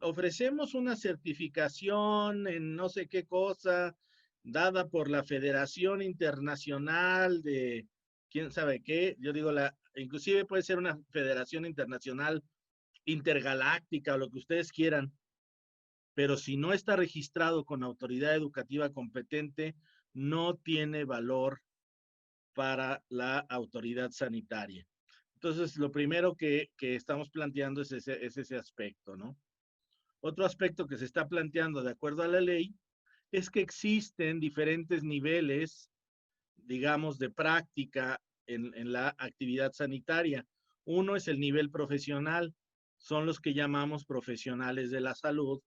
ofrecemos una certificación en no sé qué cosa, dada por la Federación Internacional de quién sabe qué. Yo digo, inclusive puede ser una federación internacional intergaláctica o lo que ustedes quieran, pero si no está registrado con autoridad educativa competente, no tiene valor para la autoridad sanitaria. Entonces, lo primero que estamos planteando es ese aspecto, ¿no? Otro aspecto que se está planteando de acuerdo a la ley es que existen diferentes niveles, digamos, de práctica en la actividad sanitaria. Uno es el nivel profesional, son los que llamamos profesionales de la salud,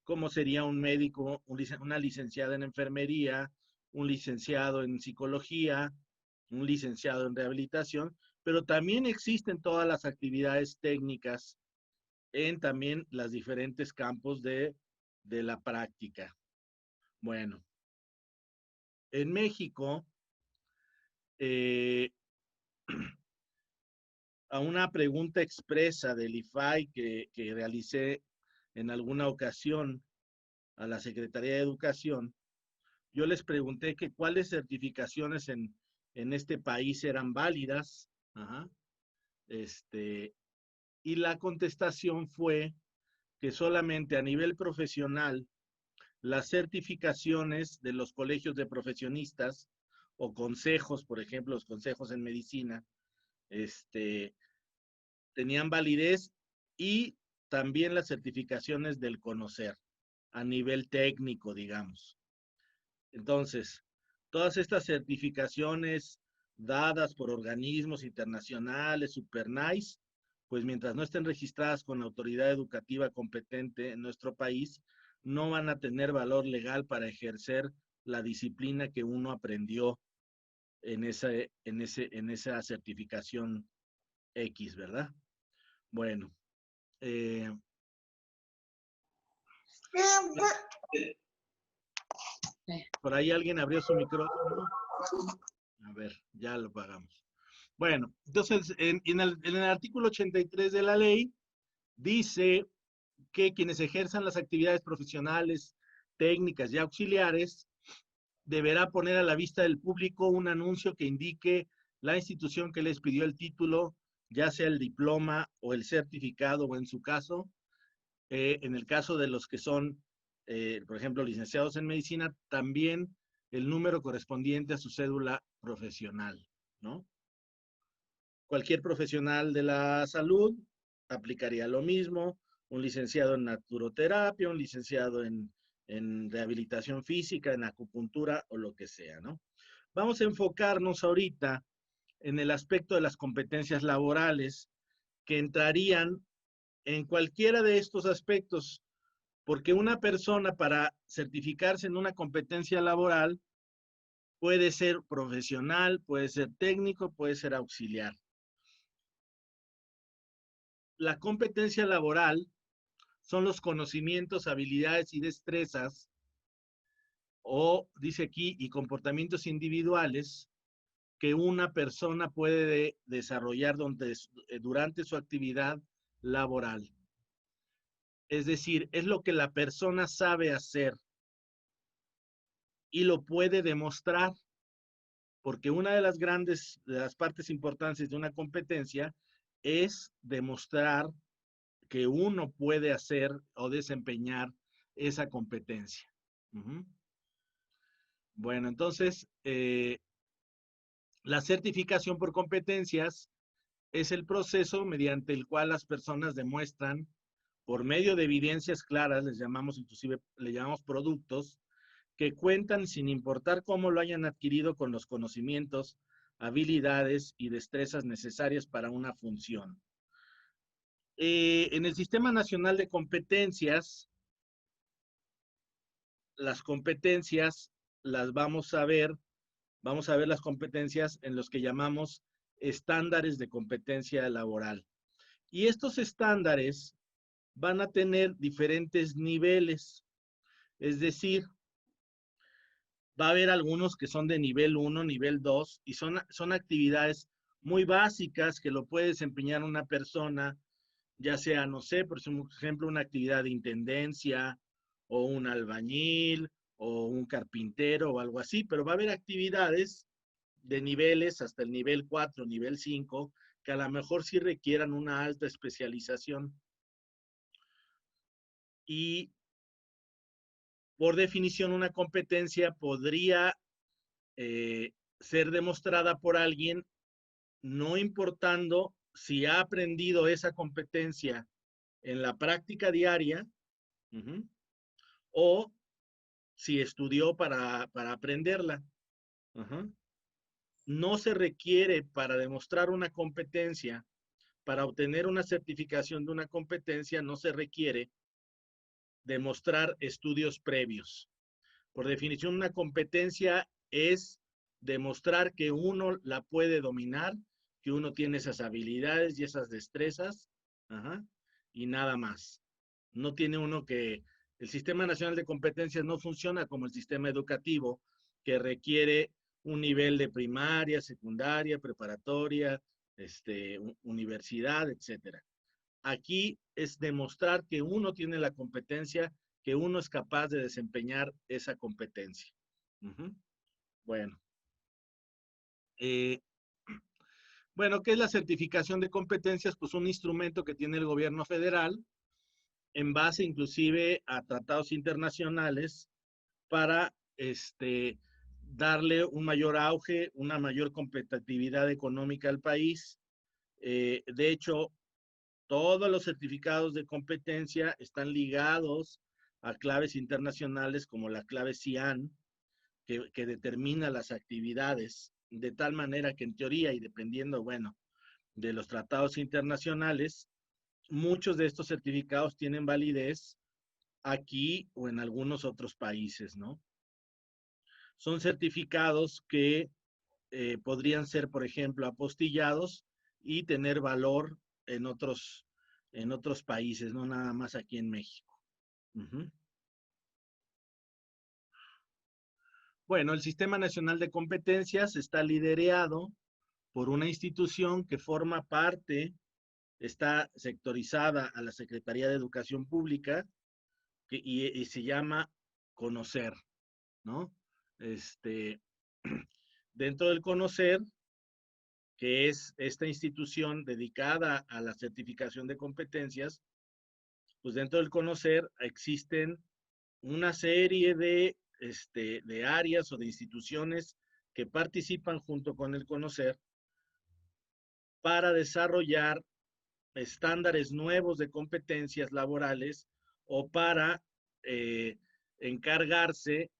como sería un médico, una licenciada en enfermería, un licenciado en psicología, un licenciado en rehabilitación, pero también existen todas las actividades técnicas en también los diferentes campos de la práctica. Bueno, en México, a una pregunta expresa del IFAI que realicé en alguna ocasión a la Secretaría de Educación, yo les pregunté que cuáles certificaciones en este país eran válidas. Ajá. Y la contestación fue que solamente a nivel profesional las certificaciones de los colegios de profesionistas o consejos, por ejemplo, los consejos en medicina, tenían validez, y también las certificaciones del CONOCER a nivel técnico, digamos. Entonces, todas estas certificaciones dadas por organismos internacionales, super nice, pues mientras no estén registradas con la autoridad educativa competente en nuestro país, no van a tener valor legal para ejercer la disciplina que uno aprendió en esa certificación X, ¿verdad? Bueno. Por ahí alguien abrió su micrófono. A ver, ya lo pagamos. Bueno, entonces, en el artículo 83 de la ley, dice que quienes ejerzan las actividades profesionales, técnicas y auxiliares, deberá poner a la vista del público un anuncio que indique la institución que les pidió el título, ya sea el diploma o el certificado, o en su caso, en el caso de los que son, por ejemplo, licenciados en medicina, también el número correspondiente a su cédula profesional, ¿no? Cualquier profesional de la salud aplicaría lo mismo, un licenciado en naturoterapia, un licenciado en rehabilitación física, en acupuntura o lo que sea, ¿no? Vamos a enfocarnos ahorita en el aspecto de las competencias laborales que entrarían en cualquiera de estos aspectos, porque una persona para certificarse en una competencia laboral puede ser profesional, puede ser técnico, puede ser auxiliar. La competencia laboral son los conocimientos, habilidades y destrezas, o dice aquí, y comportamientos individuales que una persona puede desarrollar durante su actividad laboral. Es decir, es lo que la persona sabe hacer y lo puede demostrar, porque una de las partes importantes de una competencia es demostrar que uno puede hacer o desempeñar esa competencia. Bueno, entonces, la certificación por competencias es el proceso mediante el cual las personas demuestran, por medio de evidencias claras, le llamamos productos, que cuentan sin importar cómo lo hayan adquirido con los conocimientos, habilidades y destrezas necesarias para una función. En el Sistema Nacional de Competencias, las competencias las vamos a ver las competencias en los que llamamos estándares de competencia laboral. Y estos estándares van a tener diferentes niveles, es decir, va a haber algunos que son de nivel 1, nivel 2, y son actividades muy básicas que lo puede desempeñar una persona ya sea, no sé, por ejemplo, una actividad de intendencia o un albañil o un carpintero o algo así, pero va a haber actividades de niveles hasta el nivel 4, nivel 5, que a lo mejor sí requieran una alta especialización. Y por definición, una competencia podría eh, ser demostrada por alguien, no importando si ha aprendido esa competencia en la práctica diaria, uh-huh, o si estudió para aprenderla. Uh-huh. No se requiere para demostrar una competencia, para obtener una certificación de una competencia, no se requiere demostrar estudios previos. Por definición, una competencia es demostrar que uno la puede dominar, que uno tiene esas habilidades y esas destrezas, ajá, y nada más. No tiene uno que... El Sistema Nacional de Competencias no funciona como el sistema educativo, que requiere un nivel de primaria, secundaria, preparatoria, universidad, etcétera. Aquí es demostrar que uno tiene la competencia, que uno es capaz de desempeñar esa competencia. Uh-huh. Bueno. Eh, bueno, ¿qué es la certificación de competencias? Pues un instrumento que tiene el gobierno federal en base inclusive a tratados internacionales para darle un mayor auge, una mayor competitividad económica al país. De hecho, todos los certificados de competencia están ligados a claves internacionales como la clave CIAN, que determina las actividades, de tal manera que en teoría y dependiendo, bueno, de los tratados internacionales, muchos de estos certificados tienen validez aquí o en algunos otros países, ¿no? Son certificados que podrían ser, por ejemplo, apostillados y tener valor en otros países, no nada más aquí en México. Uh-huh. Bueno, el Sistema Nacional de Competencias está liderado por una institución que forma parte, está sectorizada a la Secretaría de Educación Pública y se llama Conocer, ¿no? Este, dentro del Conocer, que es esta institución dedicada a la certificación de competencias, pues dentro del Conocer existen una serie de áreas o de instituciones que participan junto con el Conocer para desarrollar estándares nuevos de competencias laborales o para eh, encargarse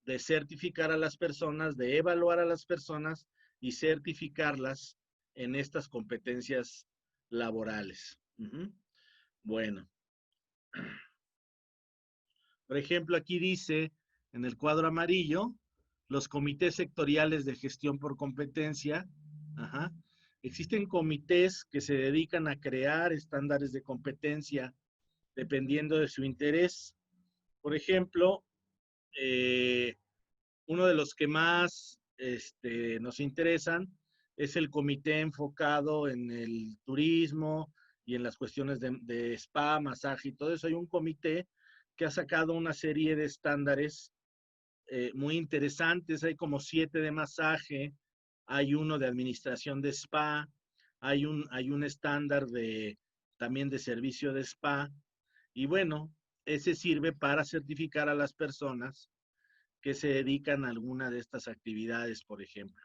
de certificar a las personas, de evaluar a las personas y certificarlas en estas competencias laborales. Uh-huh. Bueno, por ejemplo, aquí dice en el cuadro amarillo, los comités sectoriales de gestión por competencia. Ajá. Existen comités que se dedican a crear estándares de competencia dependiendo de su interés. Por ejemplo, uno de los que más nos interesan es el comité enfocado en el turismo y en las cuestiones de spa, masaje y todo eso. Hay un comité que ha sacado una serie de estándares muy interesantes. Hay como 7 de masaje, hay uno de administración de spa, hay un estándar también de servicio de spa. Y bueno, ese sirve para certificar a las personas que se dedican a alguna de estas actividades, por ejemplo.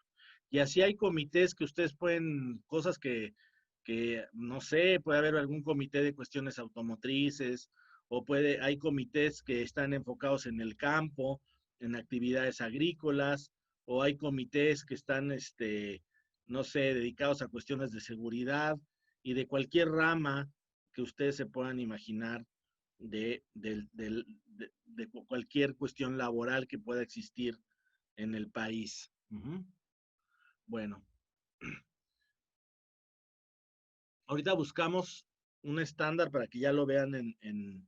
Y así hay comités que ustedes pueden, cosas que no sé, puede haber algún comité de cuestiones automotrices, o hay comités que están enfocados en el campo, en actividades agrícolas, o hay comités que están, no sé, dedicados a cuestiones de seguridad y de cualquier rama que ustedes se puedan imaginar de cualquier cuestión laboral que pueda existir en el país. Uh-huh. Bueno, ahorita buscamos un estándar para que ya lo vean en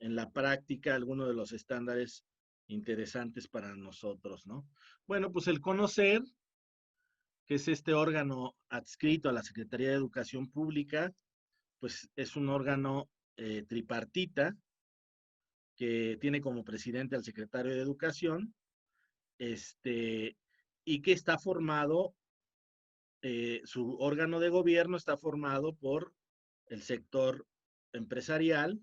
la práctica, algunos de los estándares interesantes para nosotros, ¿no? Bueno, pues el Conocer, que es este órgano adscrito a la Secretaría de Educación Pública, pues es un órgano tripartita que tiene como presidente al secretario de Educación, y que está formado, su órgano de gobierno está formado por el sector empresarial,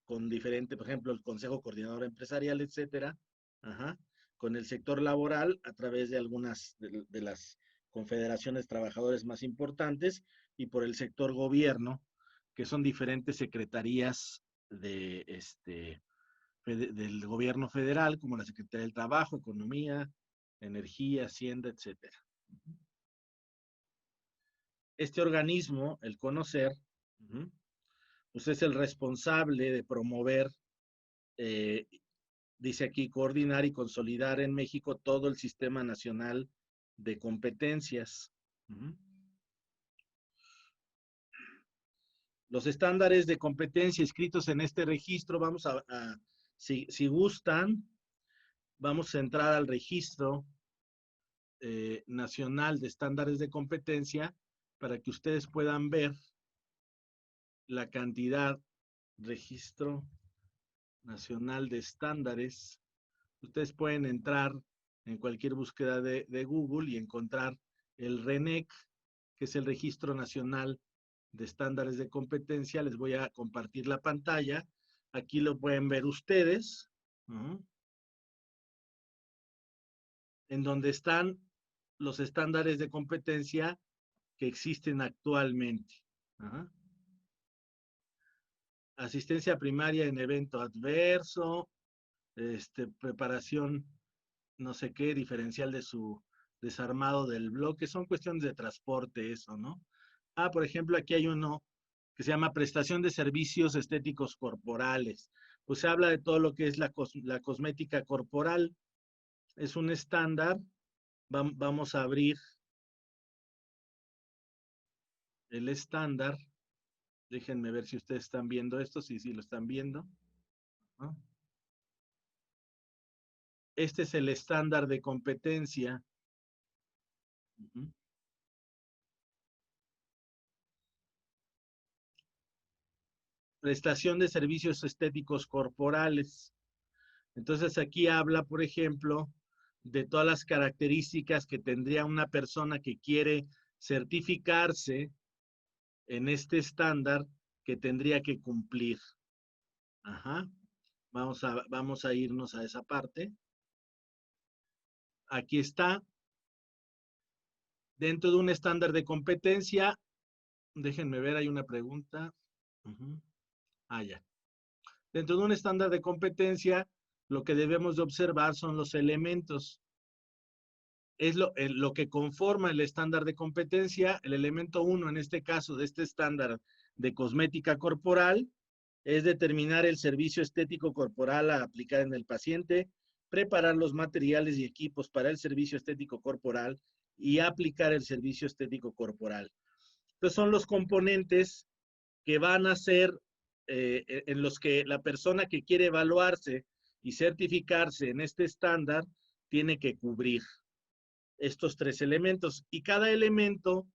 con diferente, por ejemplo, el Consejo Coordinador Empresarial, etcétera, ajá, con el sector laboral a través de algunas de las confederaciones trabajadores más importantes y por el sector gobierno, que son diferentes secretarías de del gobierno federal, como la Secretaría del Trabajo, Economía, Energía, Hacienda, etcétera. Este organismo, el CONOCER, pues es el responsable de promover, eh, dice aquí, coordinar y consolidar en México todo el Sistema Nacional de Competencias. Los estándares de competencia escritos en este registro, vamos si gustan, vamos a entrar al registro nacional de estándares de competencia para que ustedes puedan ver la cantidad, registro nacional de estándares. Ustedes pueden entrar en cualquier búsqueda de Google y encontrar el RENEC, que es el Registro Nacional de Estándares de Competencia. Les voy a compartir la pantalla. Aquí lo pueden ver ustedes, en donde están los estándares de competencia que existen actualmente. Asistencia primaria en evento adverso, preparación no sé qué, diferencial de su desarmado del bloque, son cuestiones de transporte eso, ¿no? Por ejemplo, aquí hay uno que se llama prestación de servicios estéticos corporales. Pues se habla de todo lo que es la cosmética corporal. Es un estándar. Vamos a abrir el estándar. Déjenme ver si ustedes están viendo esto, sí, lo están viendo. ¿No? Este es el estándar de competencia. Prestación de servicios estéticos corporales. Entonces aquí habla, por ejemplo, de todas las características que tendría una persona que quiere certificarse en este estándar que tendría que cumplir. Vamos a irnos a esa parte. Aquí está. Dentro de un estándar de competencia, déjenme ver, hay una pregunta. Ya. Dentro de un estándar de competencia, lo que debemos de observar son los elementos. Es lo que conforma el estándar de competencia. El elemento 1, en este caso, de este estándar de cosmética corporal, es determinar el servicio estético corporal a aplicar en el paciente, preparar los materiales y equipos para el servicio estético corporal y aplicar el servicio estético corporal. Entonces son los componentes que van a ser en los que la persona que quiere evaluarse y certificarse en este estándar tiene que cubrir estos 3 elementos. Y cada elemento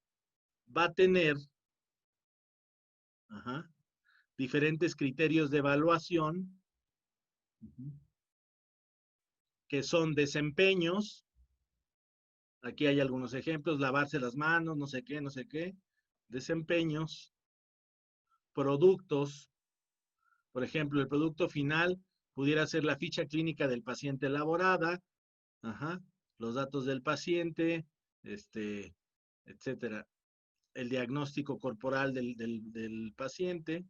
va a tener diferentes criterios de evaluación, que son desempeños. Aquí hay algunos ejemplos: lavarse las manos, no sé qué. Desempeños. Productos. Por ejemplo, el producto final pudiera ser la ficha clínica del paciente elaborada, los datos del paciente, etcétera. El diagnóstico corporal del paciente,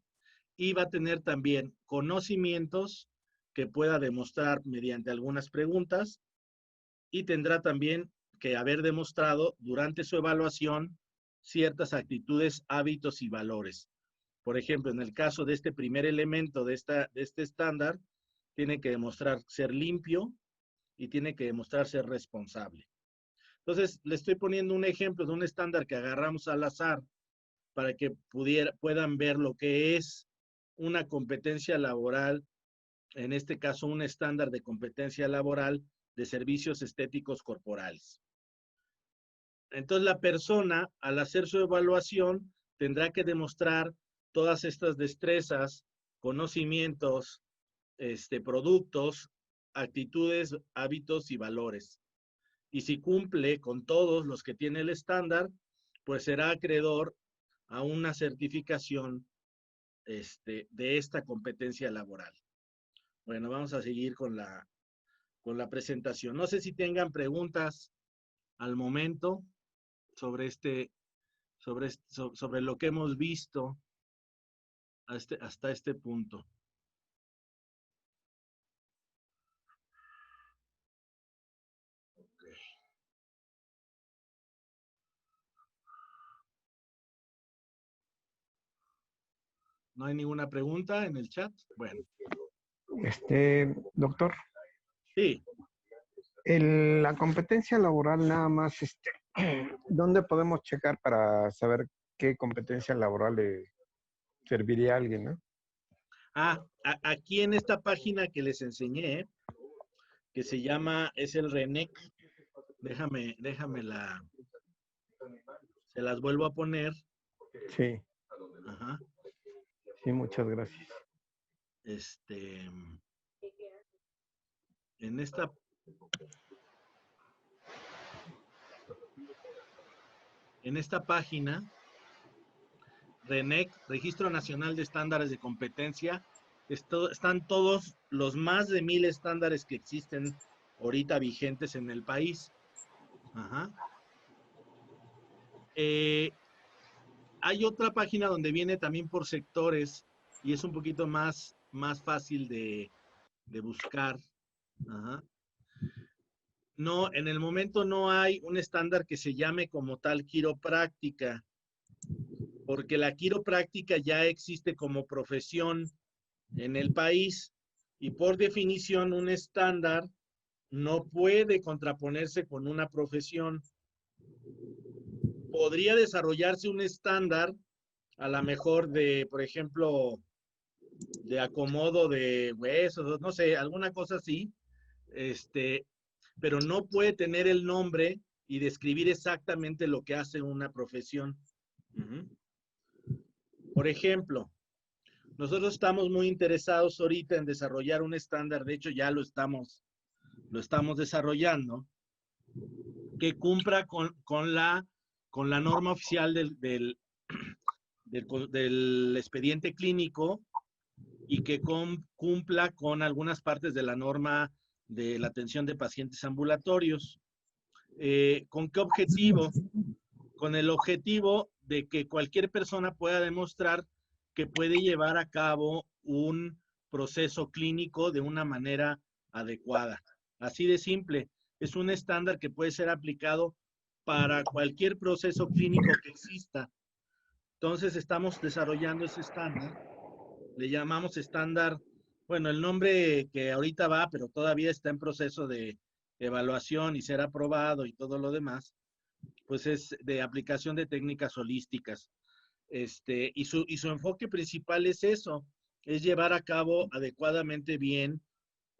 y va a tener también conocimientos que pueda demostrar mediante algunas preguntas, y tendrá también que haber demostrado durante su evaluación ciertas actitudes, hábitos y valores. Por ejemplo, en el caso de este primer elemento de este estándar, tiene que demostrar ser limpio y tiene que demostrar ser responsable. Entonces, le estoy poniendo un ejemplo de un estándar que agarramos al azar para que puedan ver lo que es una competencia laboral, en este caso un estándar de competencia laboral de servicios estéticos corporales. Entonces la persona, al hacer su evaluación, tendrá que demostrar todas estas destrezas, conocimientos, productos, actitudes, hábitos y valores. Y si cumple con todos los que tiene el estándar, pues será acreedor a una certificación de esta competencia laboral. Bueno, vamos a seguir con la presentación. No sé si tengan preguntas al momento sobre sobre lo que hemos visto hasta este punto. Okay. ¿No hay ninguna pregunta en el chat? Bueno. Doctor. Sí. La competencia laboral nada más, ¿dónde podemos checar para saber qué competencia laboral le serviría a alguien, no? Aquí en esta página que les enseñé, que se llama, es el RENEC. Déjame se las vuelvo a poner. Sí. Ajá. Sí, muchas gracias. En esta página, RENEC, Registro Nacional de Estándares de Competencia, están todos los más de 1000 estándares que existen ahorita vigentes en el país. Ajá. Hay otra página donde viene también por sectores y es un poquito más fácil de buscar. Ajá. No, en el momento no hay un estándar que se llame como tal quiropráctica, porque la quiropráctica ya existe como profesión en el país y por definición un estándar no puede contraponerse con una profesión. Podría desarrollarse un estándar a lo mejor de, por ejemplo, de acomodo de huesos, no sé, alguna cosa así, pero no puede tener el nombre y describir exactamente lo que hace una profesión. Por ejemplo, nosotros estamos muy interesados ahorita en desarrollar un estándar, de hecho ya lo estamos desarrollando, que cumpla con la norma oficial del expediente clínico y que cumpla con algunas partes de la norma de la atención de pacientes ambulatorios. ¿Con qué objetivo? Con el objetivo de que cualquier persona pueda demostrar que puede llevar a cabo un proceso clínico de una manera adecuada. Así de simple. Es un estándar que puede ser aplicado para cualquier proceso clínico que exista. Entonces estamos desarrollando ese estándar. Le llamamos estándar, bueno, el nombre que ahorita va, pero todavía está en proceso de evaluación y ser aprobado y todo lo demás, pues es de aplicación de técnicas holísticas. Y su enfoque principal es eso, es llevar a cabo adecuadamente bien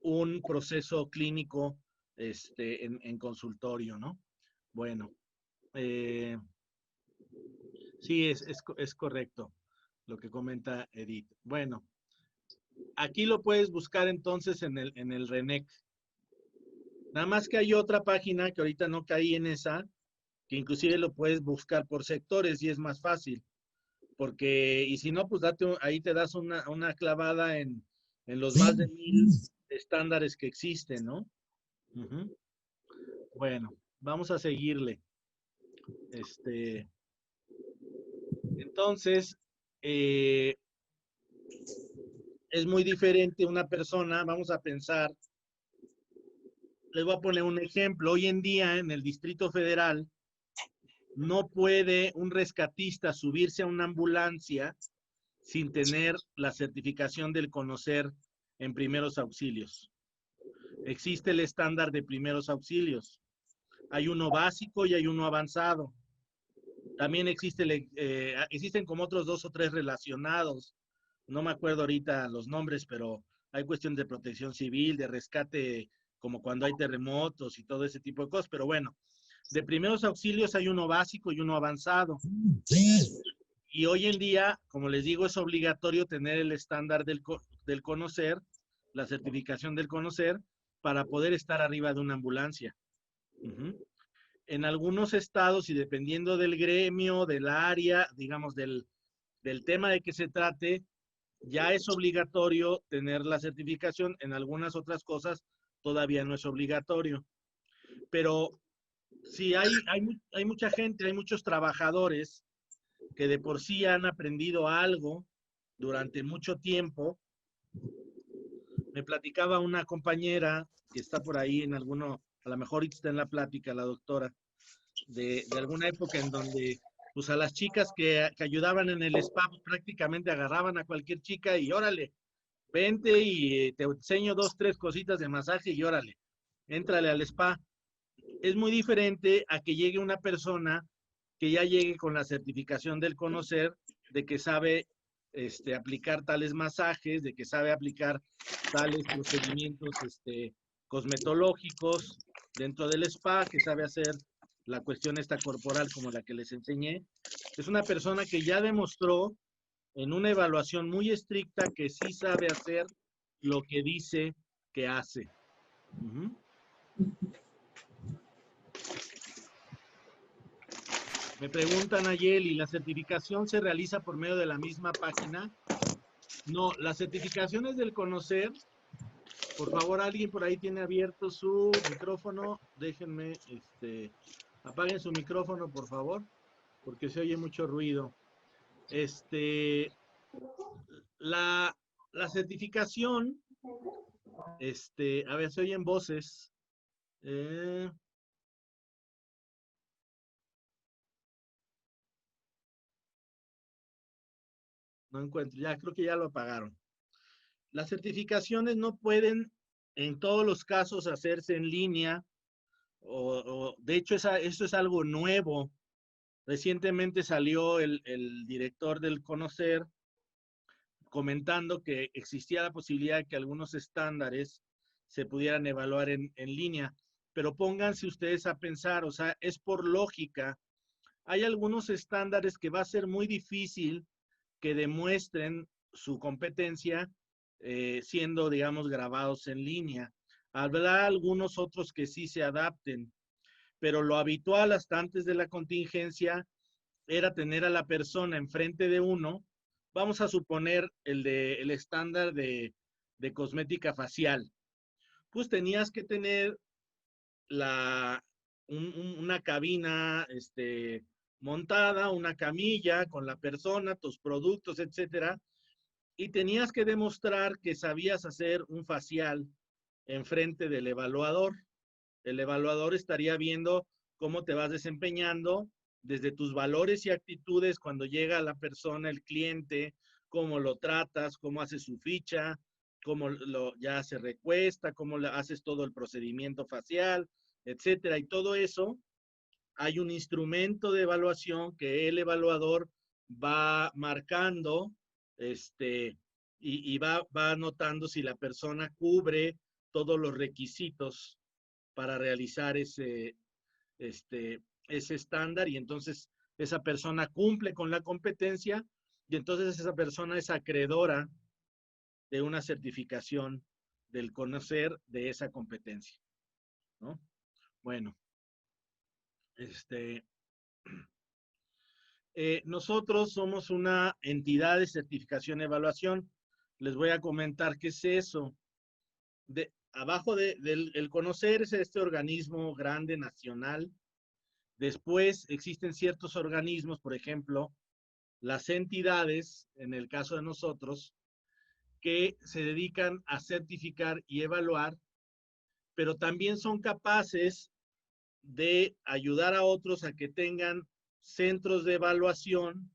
un proceso clínico en consultorio, ¿no? Bueno, sí, es correcto lo que comenta Edith. Bueno, aquí lo puedes buscar entonces en el RENEC. Nada más que hay otra página que ahorita no caí en esa, que inclusive lo puedes buscar por sectores y es más fácil. Porque, y si no, pues ahí te das una clavada en los más de 1000 estándares que existen, ¿no? Bueno, vamos a seguirle. Entonces, es muy diferente una persona, vamos a pensar, les voy a poner un ejemplo, hoy en día en el Distrito Federal, no puede un rescatista subirse a una ambulancia sin tener la certificación del conocer en primeros auxilios. Existe el estándar de primeros auxilios. Hay uno básico y hay uno avanzado. También existen como otros 2 o 3 relacionados. No me acuerdo ahorita los nombres, pero hay cuestiones de protección civil, de rescate, como cuando hay terremotos y todo ese tipo de cosas. Pero bueno, de primeros auxilios hay uno básico y uno avanzado. Y hoy en día, como les digo, es obligatorio tener el estándar del conocer, la certificación del conocer, para poder estar arriba de una ambulancia. En algunos estados, y dependiendo del gremio, del área, digamos, del tema de que se trate, ya es obligatorio tener la certificación. En algunas otras cosas todavía no es obligatorio. Pero sí hay mucha gente, hay muchos trabajadores que de por sí han aprendido algo durante mucho tiempo. Me platicaba una compañera que está por ahí en alguno, a lo mejor está en la plática, la doctora, de alguna época en donde pues a las chicas que ayudaban en el spa pues, prácticamente agarraban a cualquier chica y órale, vente y te enseño 2, 3 cositas de masaje y órale, éntrale al spa. Es muy diferente a que llegue una persona que ya llegue con la certificación del conocer, de que sabe aplicar tales masajes, de que sabe aplicar tales procedimientos cosmetológicos dentro del spa, que sabe hacer la cuestión esta corporal como la que les enseñé. Es una persona que ya demostró en una evaluación muy estricta que sí sabe hacer lo que dice que hace. Me preguntan ayer, ¿y la certificación se realiza por medio de la misma página? No, las certificaciones del conocer, por favor, alguien por ahí tiene abierto su micrófono, déjenme, apaguen su micrófono, por favor, porque se oye mucho ruido. La certificación, a ver, se oyen voces. No encuentro, ya creo que ya lo apagaron. Las certificaciones no pueden en todos los casos hacerse en línea, de hecho eso es algo nuevo. Recientemente salió el director del Conocer comentando que existía la posibilidad de que algunos estándares se pudieran evaluar en línea, pero pónganse ustedes a pensar, o sea, es por lógica. Hay algunos estándares que va a ser muy difícil que demuestren su competencia siendo, digamos, grabados en línea. Habrá algunos otros que sí se adapten, pero lo habitual hasta antes de la contingencia era tener a la persona enfrente de uno. Vamos a suponer el estándar de cosmética facial. Pues tenías que tener una cabina montada, una camilla con la persona, tus productos, etcétera, y tenías que demostrar que sabías hacer un facial enfrente del evaluador. El evaluador estaría viendo cómo te vas desempeñando desde tus valores y actitudes cuando llega la persona, el cliente, cómo lo tratas, cómo hace su ficha, cómo ya se recuesta, cómo haces todo el procedimiento facial, etcétera. Y todo eso, hay un instrumento de evaluación que el evaluador va marcando, y va anotando si la persona cubre todos los requisitos para realizar ese estándar, y entonces esa persona cumple con la competencia y entonces esa persona es acreedora de una certificación del conocer de esa competencia, ¿no? Bueno, nosotros somos una entidad de certificación y evaluación. Les voy a comentar qué es eso. Abajo del conocer es este organismo grande nacional. Después existen ciertos organismos, por ejemplo, las entidades, en el caso de nosotros, que se dedican a certificar y evaluar, pero también son capaces de ayudar a otros a que tengan centros de evaluación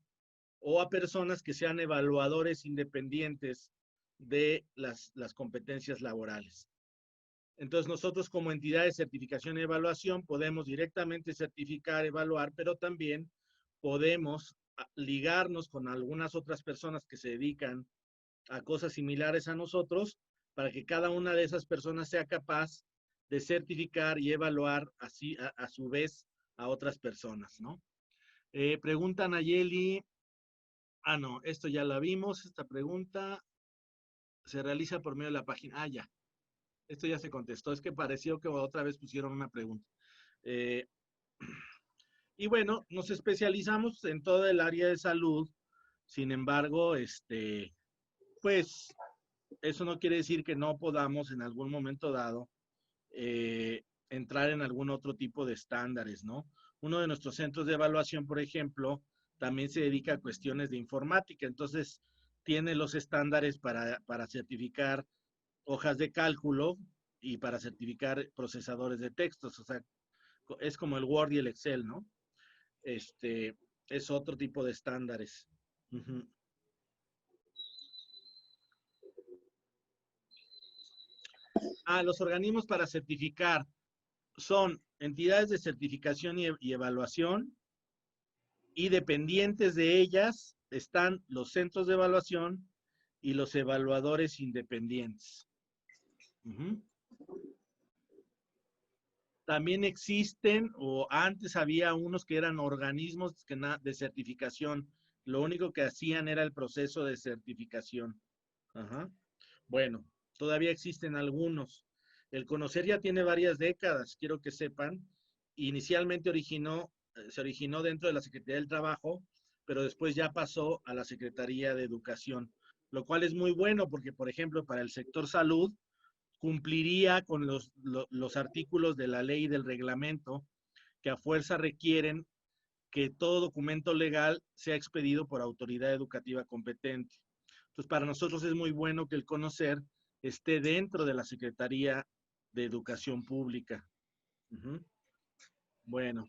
o a personas que sean evaluadores independientes de las competencias laborales. Entonces nosotros como entidad de certificación y evaluación podemos directamente certificar, evaluar, pero también podemos ligarnos con algunas otras personas que se dedican a cosas similares a nosotros para que cada una de esas personas sea capaz de certificar y evaluar así a su vez a otras personas, ¿no? Preguntan a Yeli, No, esto ya la vimos, esta pregunta se realiza por medio de la página. Ya, esto ya se contestó, es que pareció que otra vez pusieron una pregunta. Eh, y bueno, nos especializamos en todo el área de salud, sin embargo, pues eso no quiere decir que no podamos en algún momento dado entrar en algún otro tipo de estándares, ¿no? Uno de nuestros centros de evaluación, por ejemplo, también se dedica a cuestiones de informática, entonces tiene los estándares para certificar hojas de cálculo y para certificar procesadores de textos, o sea, es como el Word y el Excel, ¿no? Este, es otro tipo de estándares. Uh-huh. Los organismos para certificar son entidades de certificación y evaluación, y dependientes de ellas están los centros de evaluación y los evaluadores independientes. Uh-huh. También existen, o antes había unos que eran organismos de certificación. Lo único que hacían era el proceso de certificación. Ajá. Bueno, todavía existen algunos. El conocer ya tiene varias décadas, quiero que sepan. Inicialmente se originó dentro de la Secretaría del Trabajo, pero después ya pasó a la Secretaría de Educación, lo cual es muy bueno porque, por ejemplo, para el sector salud, cumpliría con los artículos de la ley y del reglamento que a fuerza requieren que todo documento legal sea expedido por autoridad educativa competente. Entonces, para nosotros es muy bueno que el conocer esté dentro de la Secretaría de Educación Pública. Uh-huh. Bueno,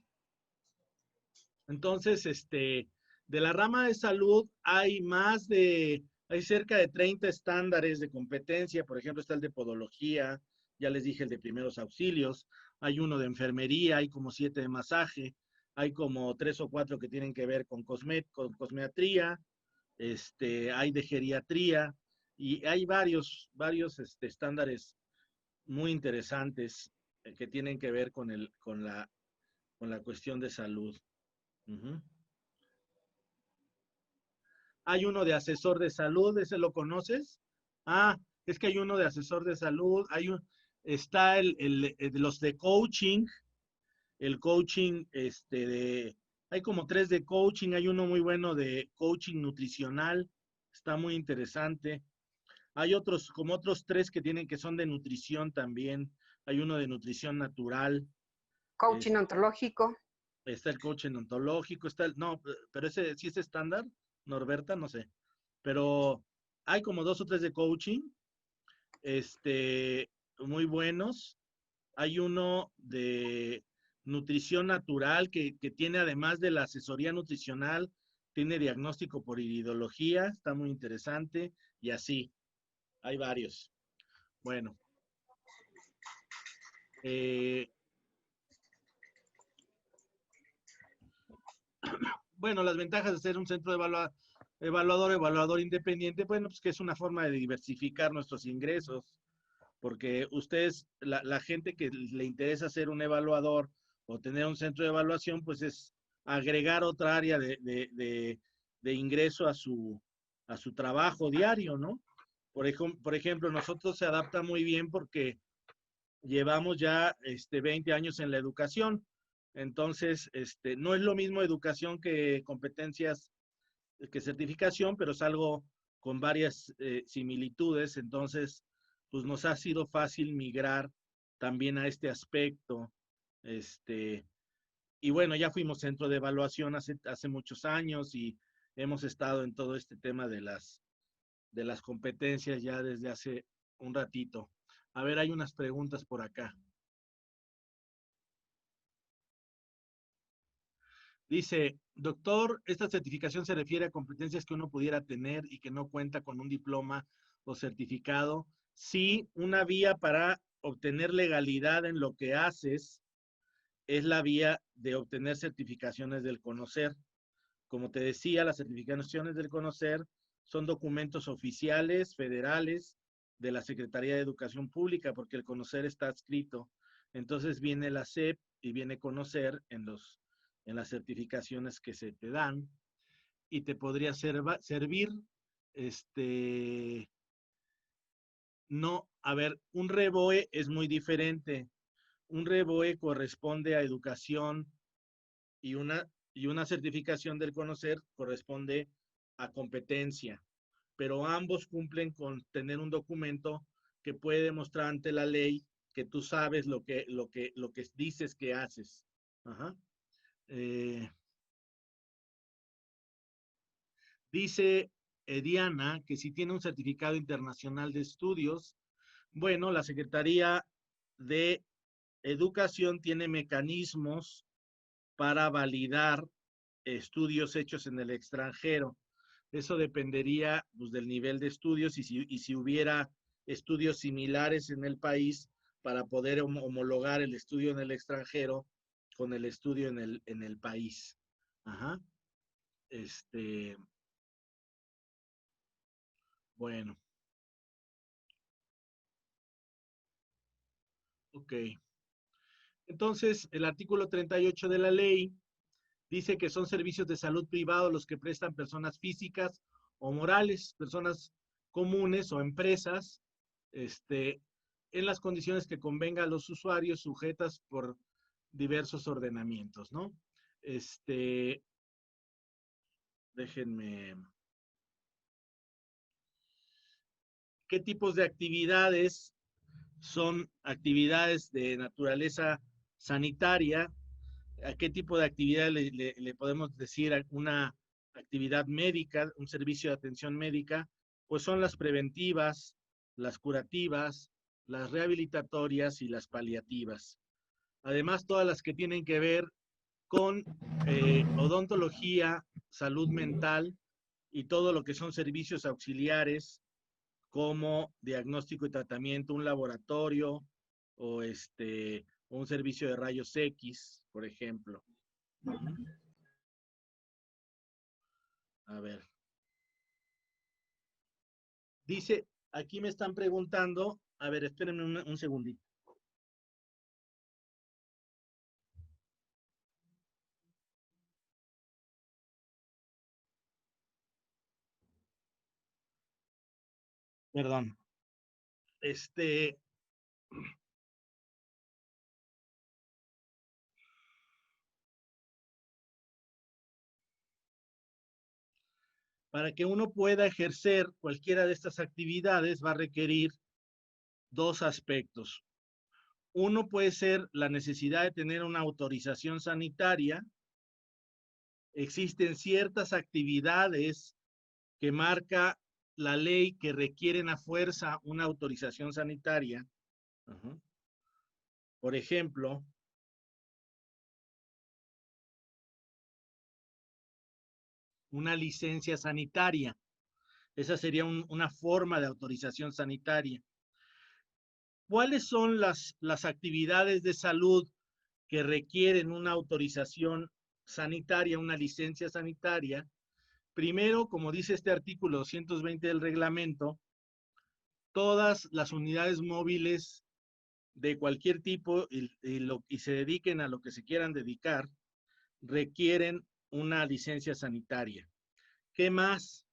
entonces, de la rama de salud hay cerca de 30 estándares de competencia. Por ejemplo, está el de podología, ya les dije el de primeros auxilios, hay uno de enfermería, hay como 7 de masaje, hay como 3 o 4 que tienen que ver con cosmetría, hay de geriatría, y hay varios estándares muy interesantes que tienen que ver con la cuestión de salud. Uh-huh. Hay uno de asesor de salud, ¿ese lo conoces? Es que hay uno de asesor de salud, está los de coaching, el coaching, hay como 3 de coaching, hay uno muy bueno de coaching nutricional, está muy interesante. Hay como otros 3 que son de nutrición también, hay uno de nutrición natural. Coaching ontológico. Está el coaching ontológico, no, pero ese sí es estándar, Norberta, no sé. Pero hay como 2 o 3 de coaching, muy buenos. Hay uno de nutrición natural que tiene, además de la asesoría nutricional, tiene diagnóstico por iridología, está muy interesante, y así, hay varios. Bueno. Bueno, las ventajas de ser un centro de evaluador independiente, bueno, pues que es una forma de diversificar nuestros ingresos, porque ustedes, la gente que le interesa ser un evaluador o tener un centro de evaluación, pues es agregar otra área de ingreso a su trabajo diario, ¿no? Por ejemplo, nosotros se adapta muy bien porque llevamos ya 20 años en la educación. Entonces, no es lo mismo educación que competencias, que certificación, pero es algo con varias similitudes. Entonces, pues nos ha sido fácil migrar también a este aspecto. Y bueno, ya fuimos centro de evaluación hace muchos años y hemos estado en todo este tema de las competencias ya desde hace un ratito. A ver, hay unas preguntas por acá. Dice, doctor, ¿esta certificación se refiere a competencias que uno pudiera tener y que no cuenta con un diploma o certificado? Sí, una vía para obtener legalidad en lo que haces es la vía de obtener certificaciones del conocer. Como te decía, las certificaciones del conocer son documentos oficiales, federales, de la Secretaría de Educación Pública, porque el conocer está adscrito. Entonces viene la SEP y viene conocer en las certificaciones que se te dan. y te podría servir. No, a ver, un REBOE es muy diferente. Un REBOE corresponde a educación y una certificación del conocer corresponde a competencia. Pero ambos cumplen con tener un documento que puede demostrar ante la ley que tú sabes lo que dices que haces. Ajá. Dice Diana que si tiene un certificado internacional de estudios, bueno, la Secretaría de Educación tiene mecanismos para validar estudios hechos en el extranjero. Eso dependería pues, del nivel de estudios y si hubiera estudios similares en el país para poder homologar el estudio en el extranjero con el estudio en el país. Ajá. Bueno. Ok. Entonces, el artículo 38 de la ley dice que son servicios de salud privado los que prestan personas físicas o morales, personas comunes o empresas, en las condiciones que convenga a los usuarios sujetas por diversos ordenamientos, ¿no? Déjenme. ¿Qué tipos de actividades son actividades de naturaleza sanitaria? ¿A qué tipo de actividad le podemos decir una actividad médica, un servicio de atención médica? Pues son las preventivas, las curativas, las rehabilitatorias y las paliativas. Además, todas las que tienen que ver con odontología, salud mental y todo lo que son servicios auxiliares como diagnóstico y tratamiento, un laboratorio o un servicio de rayos X, por ejemplo. A ver. Dice, aquí me están preguntando, a ver, espérenme un segundito. Perdón. Para que uno pueda ejercer cualquiera de estas actividades va a requerir dos aspectos. Uno puede ser la necesidad de tener una autorización sanitaria. Existen ciertas actividades que marca la ley que requieren a fuerza una autorización sanitaria. Por ejemplo, una licencia sanitaria. Esa sería una forma de autorización sanitaria. ¿Cuáles son las actividades de salud que requieren una autorización sanitaria, una licencia sanitaria? Primero, como dice este artículo 220 del reglamento, todas las unidades móviles de cualquier tipo y se dediquen a lo que se quieran dedicar, requieren una licencia sanitaria. ¿Qué más?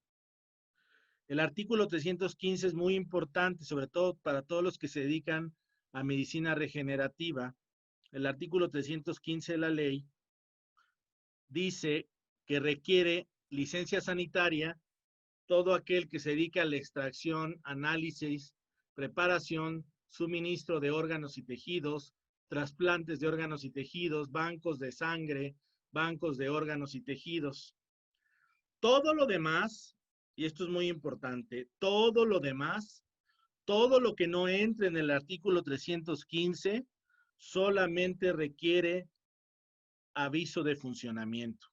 El artículo 315 es muy importante, sobre todo para todos los que se dedican a medicina regenerativa. El artículo 315 de la ley dice que requiere licencia sanitaria todo aquel que se dedica a la extracción, análisis, preparación, suministro de órganos y tejidos, trasplantes de órganos y tejidos, bancos de sangre, bancos de órganos y tejidos. Todo lo demás, y esto es muy importante, todo lo demás, todo lo que no entre en el artículo 315, solamente requiere aviso de funcionamiento.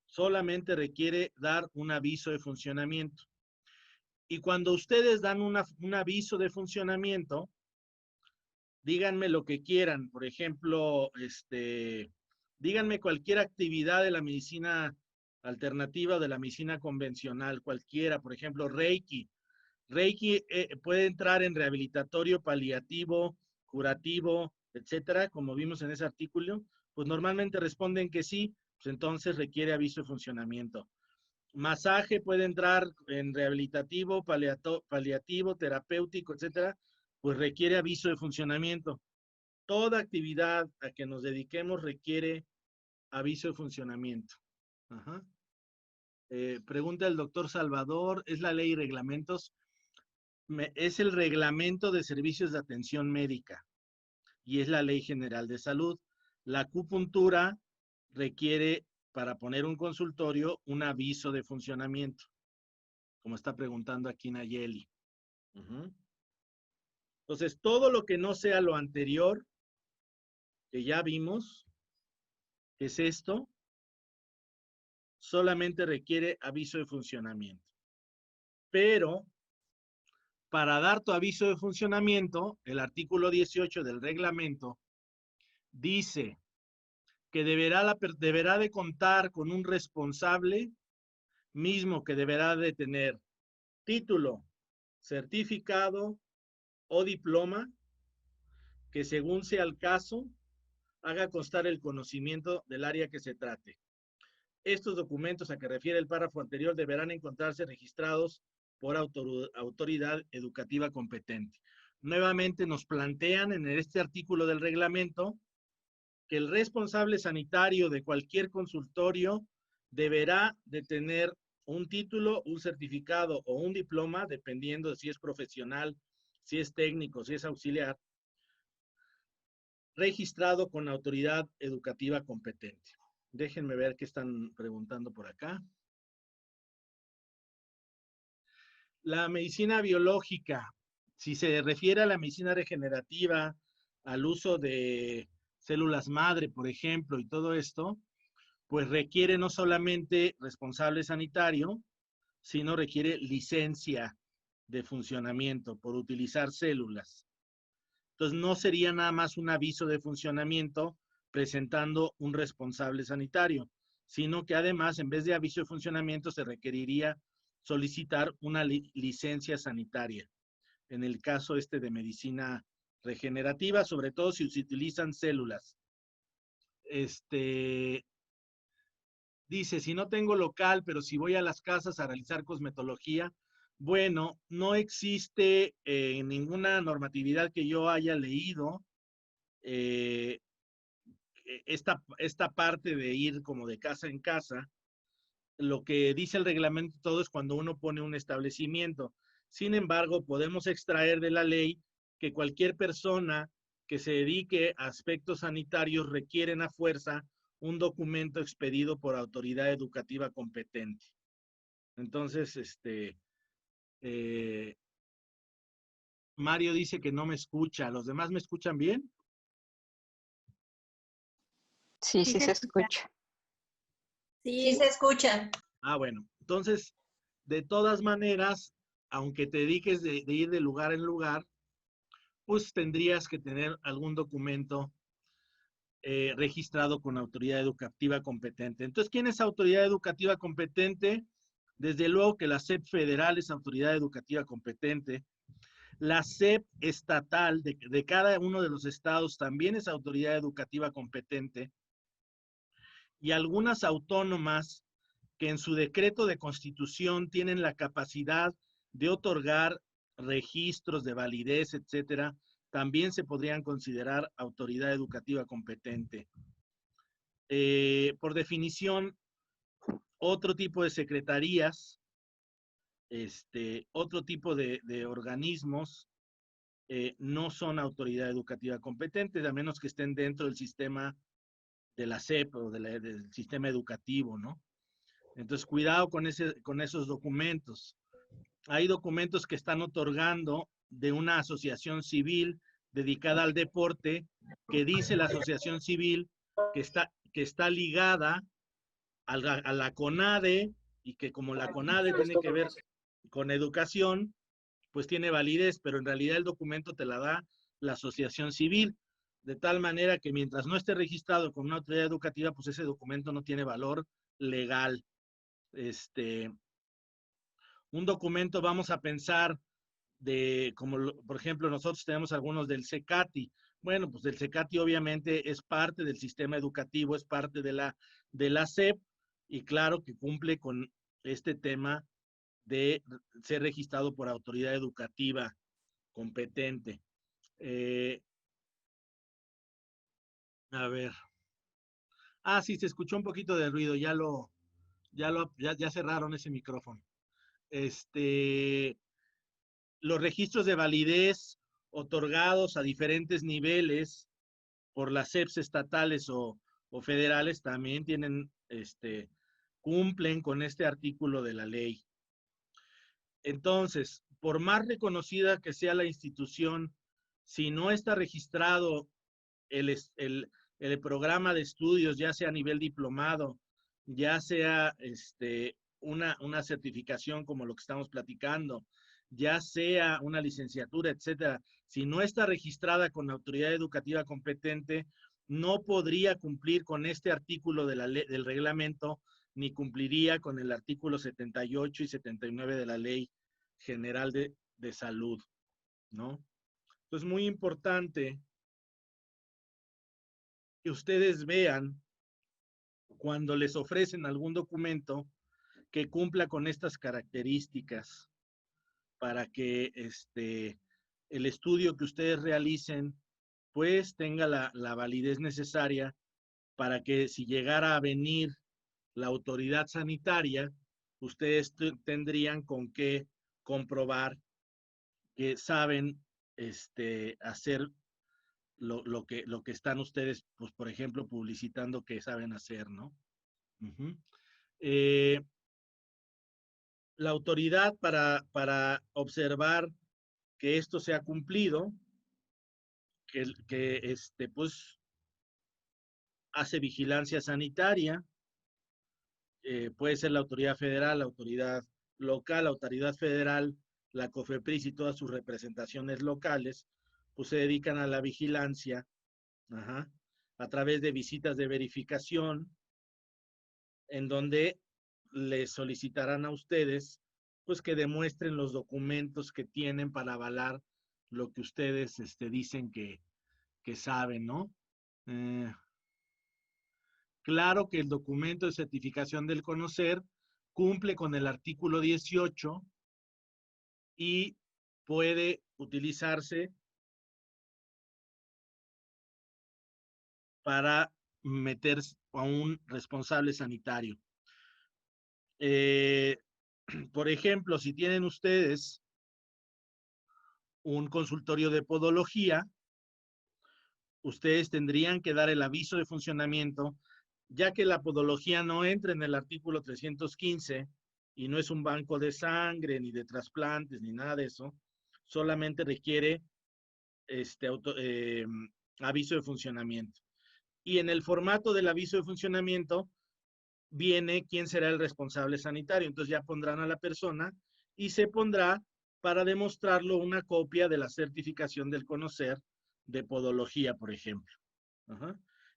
Solamente requiere dar un aviso de funcionamiento. Y cuando ustedes dan un aviso de funcionamiento, díganme lo que quieran. Por ejemplo, díganme cualquier actividad de la medicina alternativa, de la medicina convencional, cualquiera. Por ejemplo, Reiki. Reiki puede entrar en rehabilitatorio, paliativo, curativo, etcétera, como vimos en ese artículo. Pues normalmente responden que sí. pues entonces requiere aviso de funcionamiento. Masaje puede entrar en rehabilitativo, paliativo, terapéutico, etcétera, pues requiere aviso de funcionamiento. Toda actividad a que nos dediquemos requiere aviso de funcionamiento. Ajá. Pregunta el doctor Salvador, ¿es la ley y reglamentos? Es el reglamento de servicios de atención médica y es la ley general de salud. La acupuntura requiere, para poner un consultorio, un aviso de funcionamiento, como está preguntando aquí Nayeli. Entonces, todo lo que no sea lo anterior, que ya vimos, que es esto, solamente requiere aviso de funcionamiento. Pero, para dar tu aviso de funcionamiento, el artículo 18 del reglamento dice que deberá de contar con un responsable mismo que deberá de tener título, certificado o diploma que, según sea el caso, haga constar el conocimiento del área que se trate. Estos documentos a que refiere el párrafo anterior deberán encontrarse registrados por autoridad educativa competente. Nuevamente nos plantean en este artículo del reglamento que el responsable sanitario de cualquier consultorio deberá de tener un título, un certificado o un diploma, dependiendo de si es profesional, si es técnico, si es auxiliar, registrado con autoridad educativa competente. Déjenme ver qué están preguntando por acá. La medicina biológica, si se refiere a la medicina regenerativa, al uso de células madre, por ejemplo, y todo esto, pues requiere no solamente responsable sanitario, sino requiere licencia de funcionamiento por utilizar células. Entonces, no sería nada más un aviso de funcionamiento presentando un responsable sanitario, sino que además, en vez de aviso de funcionamiento, se requeriría solicitar una licencia sanitaria. En el caso de medicina regenerativa, sobre todo si se utilizan células. Dice, si no tengo local, pero si voy a las casas a realizar cosmetología, bueno, no existe ninguna normatividad que yo haya leído esta parte de ir como de casa en casa. Lo que dice el reglamento todo es cuando uno pone un establecimiento. Sin embargo, podemos extraer de la ley que cualquier persona que se dedique a aspectos sanitarios requieren a fuerza un documento expedido por autoridad educativa competente. Entonces, Mario dice que no me escucha. ¿Los demás me escuchan bien? Sí, sí se escucha. Sí, se escucha. Ah, bueno. Entonces, de todas maneras, aunque te dediques de ir de lugar en lugar, pues tendrías que tener algún documento registrado con autoridad educativa competente. Entonces, ¿quién es autoridad educativa competente? Desde luego que la SEP federal es autoridad educativa competente. La SEP estatal de cada uno de los estados también es autoridad educativa competente. Y algunas autónomas que en su decreto de constitución tienen la capacidad de otorgar registros de validez, etcétera, también se podrían considerar autoridad educativa competente. Por definición, otro tipo de secretarías, otro tipo de organismos no son autoridad educativa competente, a menos que estén dentro del sistema de la SEP o del sistema educativo, ¿no? Entonces, cuidado con esos documentos. Hay documentos que están otorgando de una asociación civil dedicada al deporte, que dice la asociación civil que está ligada a la CONADE, y que como la CONADE tiene que ver con educación, pues tiene validez, pero en realidad el documento te la da la asociación civil, de tal manera que mientras no esté registrado con una autoridad educativa, pues ese documento no tiene valor legal. Un documento, vamos a pensar, por ejemplo, nosotros tenemos algunos del CECATI. Bueno, pues el CECATI obviamente es parte del sistema educativo, es parte de la de la SEP, y claro que cumple con este tema de ser registrado por autoridad educativa competente. A ver. Sí, se escuchó un poquito de ruido, ya cerraron ese micrófono. Los registros de validez otorgados a diferentes niveles por las SEPs estatales o federales también cumplen con este artículo de la ley. Entonces, por más reconocida que sea la institución, si no está registrado el programa de estudios, ya sea a nivel diplomado, ya sea una certificación como lo que estamos platicando, ya sea una licenciatura, etcétera, si no está registrada con la autoridad educativa competente, no podría cumplir con este artículo de del reglamento, ni cumpliría con el artículo 78 y 79 de la Ley General de Salud, ¿no? Entonces, muy importante que ustedes vean cuando les ofrecen algún documento que cumpla con estas características para que el estudio que ustedes realicen pues tenga la validez necesaria para que si llegara a venir la autoridad sanitaria, ustedes tendrían con qué comprobar que saben hacer lo que están ustedes, pues por ejemplo, publicitando que saben hacer, ¿no? La autoridad para observar que esto se ha cumplido, que pues hace vigilancia sanitaria, puede ser la autoridad federal, la autoridad local, la autoridad federal, la COFEPRIS y todas sus representaciones locales, pues se dedican a la vigilancia, a través de visitas de verificación, en donde les solicitarán a ustedes, pues que demuestren los documentos que tienen para avalar lo que ustedes dicen que saben, ¿no? Claro que el documento de certificación del conocer cumple con el artículo 18 y puede utilizarse para meter a un responsable sanitario. Por ejemplo, si tienen ustedes un consultorio de podología, ustedes tendrían que dar el aviso de funcionamiento, ya que la podología no entra en el artículo 315 y no es un banco de sangre, ni de trasplantes, ni nada de eso, solamente requiere aviso de funcionamiento. Y en el formato del aviso de funcionamiento viene quién será el responsable sanitario. Entonces ya pondrán a la persona y se pondrá para demostrarlo una copia de la certificación del conocer de podología, por ejemplo.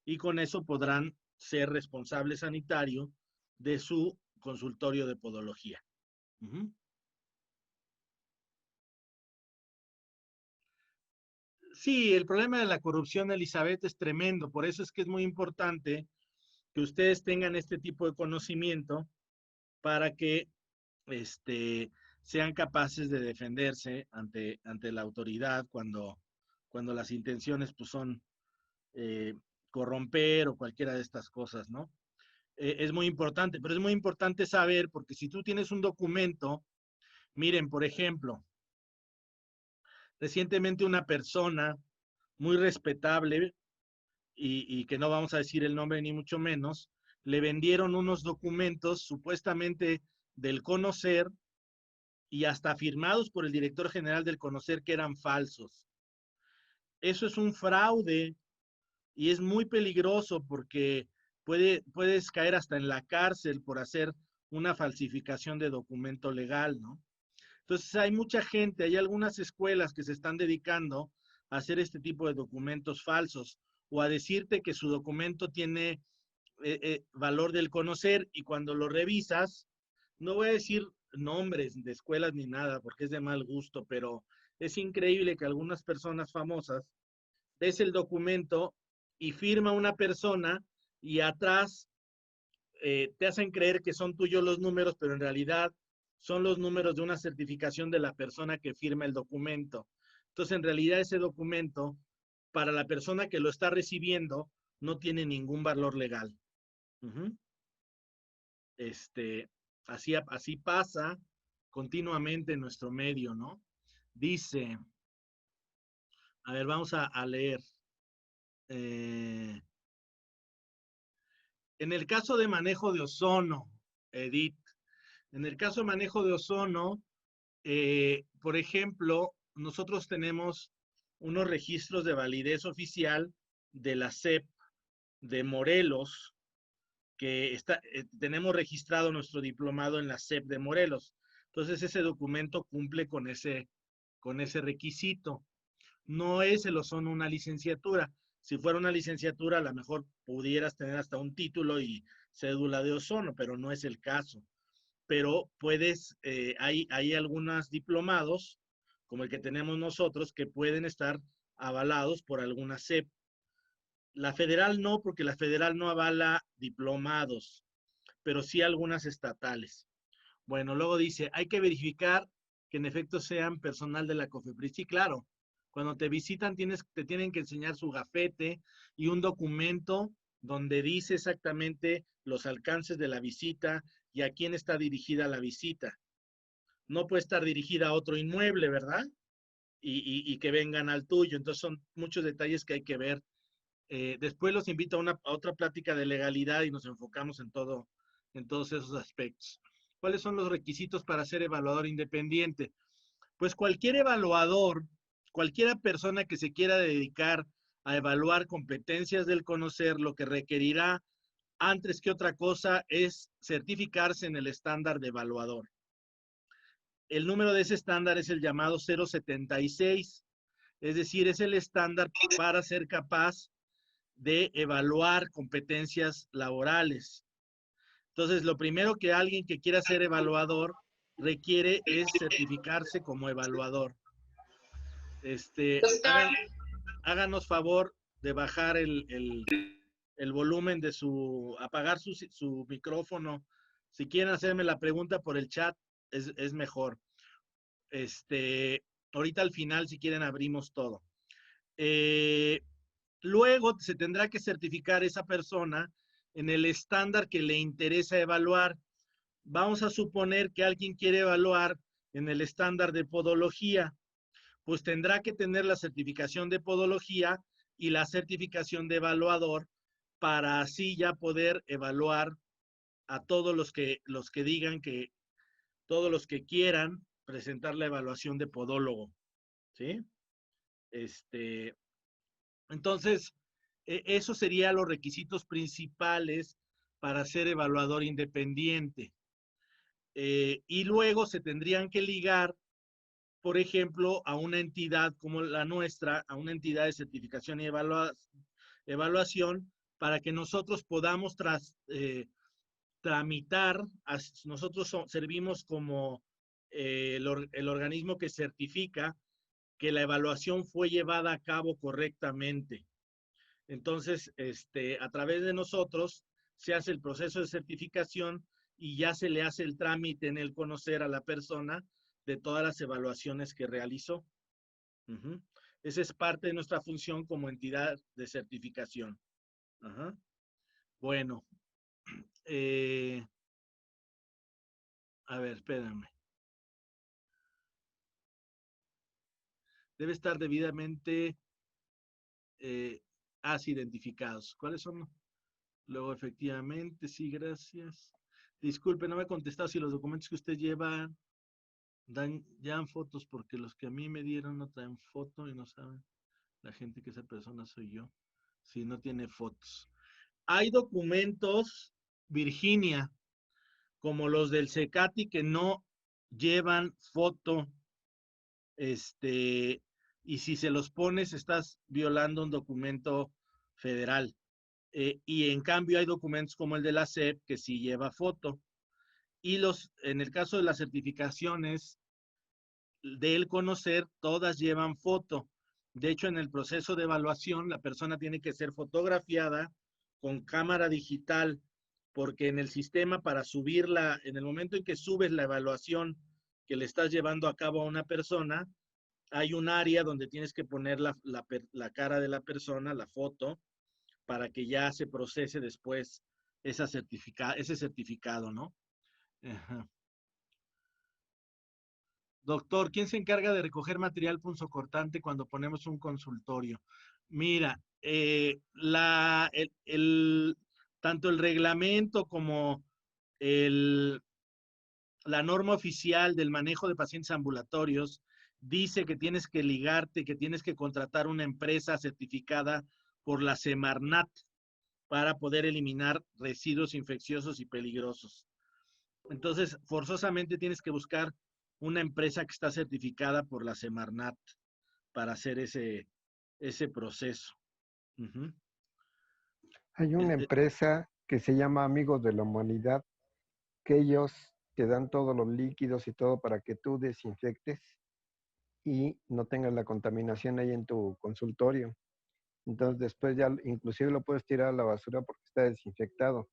Y con eso podrán ser responsable sanitario de su consultorio de podología. Sí, el problema de la corrupción, Elizabeth, es tremendo. Por eso es que es muy importante que ustedes tengan este tipo de conocimiento para que sean capaces de defenderse ante la autoridad cuando las intenciones pues, son corromper o cualquiera de estas cosas, ¿no? Es muy importante, pero es muy importante saber, porque si tú tienes un documento, miren, por ejemplo, recientemente una persona muy respetable, y que no vamos a decir el nombre ni mucho menos, le vendieron unos documentos supuestamente del conocer y hasta firmados por el director general del conocer que eran falsos. Eso es un fraude y es muy peligroso porque puedes caer hasta en la cárcel por hacer una falsificación de documento legal, ¿no? Entonces hay mucha gente, hay algunas escuelas que se están dedicando a hacer este tipo de documentos falsos o a decirte que su documento tiene valor del conocer y cuando lo revisas, no voy a decir nombres de escuelas ni nada porque es de mal gusto, pero es increíble que algunas personas famosas ves el documento y firma una persona y atrás te hacen creer que son tuyos los números, pero en realidad son los números de una certificación de la persona que firma el documento. Entonces, en realidad ese documento, para la persona que lo está recibiendo, no tiene ningún valor legal. Así pasa continuamente en nuestro medio, ¿no? Dice, a ver, vamos a leer. En el caso de manejo de ozono, Edith, en el caso de manejo de ozono, por ejemplo, nosotros tenemos unos registros de validez oficial de la SEP de Morelos, que tenemos registrado nuestro diplomado en la SEP de Morelos. Entonces, ese documento cumple con ese requisito. No es el ozono una licenciatura. Si fuera una licenciatura, a lo mejor pudieras tener hasta un título y cédula de ozono, pero no es el caso. Pero puedes, hay algunos diplomados, como el que tenemos nosotros, que pueden estar avalados por alguna SEP. La federal no, porque la federal no avala diplomados, pero sí algunas estatales. Bueno, luego dice, hay que verificar que en efecto sean personal de la COFEPRIS. Sí, claro. Cuando te visitan te tienen que enseñar su gafete y un documento donde dice exactamente los alcances de la visita y a quién está dirigida la visita. No puede estar dirigida a otro inmueble, ¿verdad? Y que vengan al tuyo. Entonces son muchos detalles que hay que ver. Después los invito a otra plática de legalidad y nos enfocamos en todos esos aspectos. ¿Cuáles son los requisitos para ser evaluador independiente? Pues cualquier evaluador, cualquiera persona que se quiera dedicar a evaluar competencias del conocer, lo que requerirá antes que otra cosa es certificarse en el estándar de evaluador. El número de ese estándar es el llamado 076, es decir, es el estándar para ser capaz de evaluar competencias laborales. Entonces, lo primero que alguien que quiera ser evaluador requiere es certificarse como evaluador. Háganos favor de bajar el volumen de apagar su micrófono. Si quieren hacerme la pregunta por el chat, es mejor. Ahorita al final, si quieren, abrimos todo. Luego se tendrá que certificar esa persona en el estándar que le interesa evaluar. Vamos a suponer que alguien quiere evaluar en el estándar de podología, pues tendrá que tener la certificación de podología y la certificación de evaluador para así ya poder evaluar a todos los que digan que, todos los que quieran presentar la evaluación de podólogo, ¿sí? Entonces, esos serían los requisitos principales para ser evaluador independiente. Y luego se tendrían que ligar, por ejemplo, a una entidad como la nuestra, a una entidad de certificación y evaluación, para que nosotros podamos tramitar. Nosotros servimos como el organismo que certifica que la evaluación fue llevada a cabo correctamente. Entonces, a través de nosotros se hace el proceso de certificación y ya se le hace el trámite en el conocer a la persona de todas las evaluaciones que realizó. Esa es parte de nuestra función como entidad de certificación. Bueno, a ver, espérame. Debe estar debidamente identificados. ¿Cuáles son? Luego, efectivamente, sí, gracias. Disculpe, no me ha contestado si los documentos que usted lleva dan fotos, porque los que a mí me dieron no traen foto y no saben la gente que esa persona soy yo. Si no tiene fotos. Hay documentos, Virginia, como los del CECATI, que no llevan foto. Y si se los pones, estás violando un documento federal. Y en cambio hay documentos como el de la SEP que sí lleva foto. Y en el caso de las certificaciones del conocer, todas llevan foto. De hecho, en el proceso de evaluación, la persona tiene que ser fotografiada con cámara digital porque en el sistema para subirla, en el momento en que subes la evaluación que le estás llevando a cabo a una persona, hay un área donde tienes que poner la cara de la persona, la foto, para que ya se procese después ese certificado, ¿no? Ajá. Doctor, ¿quién se encarga de recoger material punzocortante cuando ponemos un consultorio? Mira, tanto el reglamento como la norma oficial del manejo de pacientes ambulatorios dice que tienes que ligarte, que tienes que contratar una empresa certificada por la Semarnat para poder eliminar residuos infecciosos y peligrosos. Entonces, forzosamente tienes que buscar una empresa que está certificada por la Semarnat para hacer ese proceso. Uh-huh. Hay una empresa que se llama Amigos de la Humanidad, que ellos te dan todos los líquidos y todo para que tú desinfectes y no tengas la contaminación ahí en tu consultorio. Entonces después ya inclusive lo puedes tirar a la basura porque está desinfectado.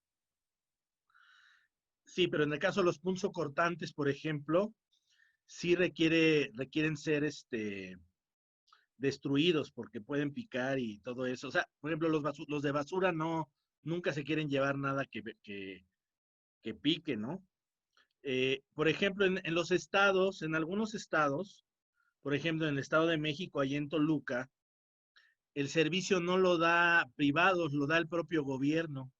Sí, pero en el caso de los punzocortantes, por ejemplo, sí requieren ser destruidos porque pueden picar y todo eso. O sea, por ejemplo, los de basura nunca se quieren llevar nada que pique, ¿no? Por ejemplo, en los estados, en algunos estados, por ejemplo, en el Estado de México, allá en Toluca, el servicio no lo da privados, lo da el propio gobierno.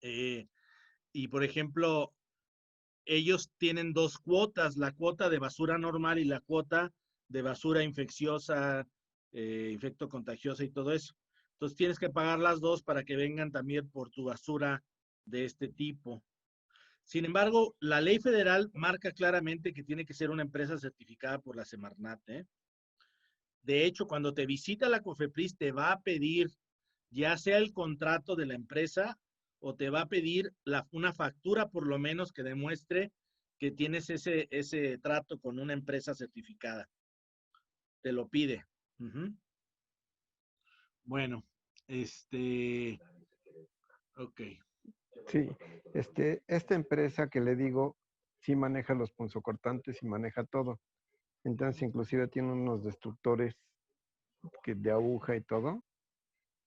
Y, por ejemplo, ellos tienen dos cuotas, la cuota de basura normal y la cuota de basura infecciosa, infectocontagiosa y todo eso. Entonces tienes que pagar las dos para que vengan también por tu basura de este tipo. Sin embargo, la ley federal marca claramente que tiene que ser una empresa certificada por la Semarnat, ¿eh? De hecho, cuando te visita la COFEPRIS, te va a pedir ya sea el contrato de la empresa o te va a pedir una factura por lo menos que demuestre que tienes ese trato con una empresa certificada. Te lo pide. Uh-huh. Bueno, ok. Sí, esta empresa que le digo, sí maneja los punzocortantes y maneja todo. Entonces, inclusive tiene unos destructores de aguja y todo,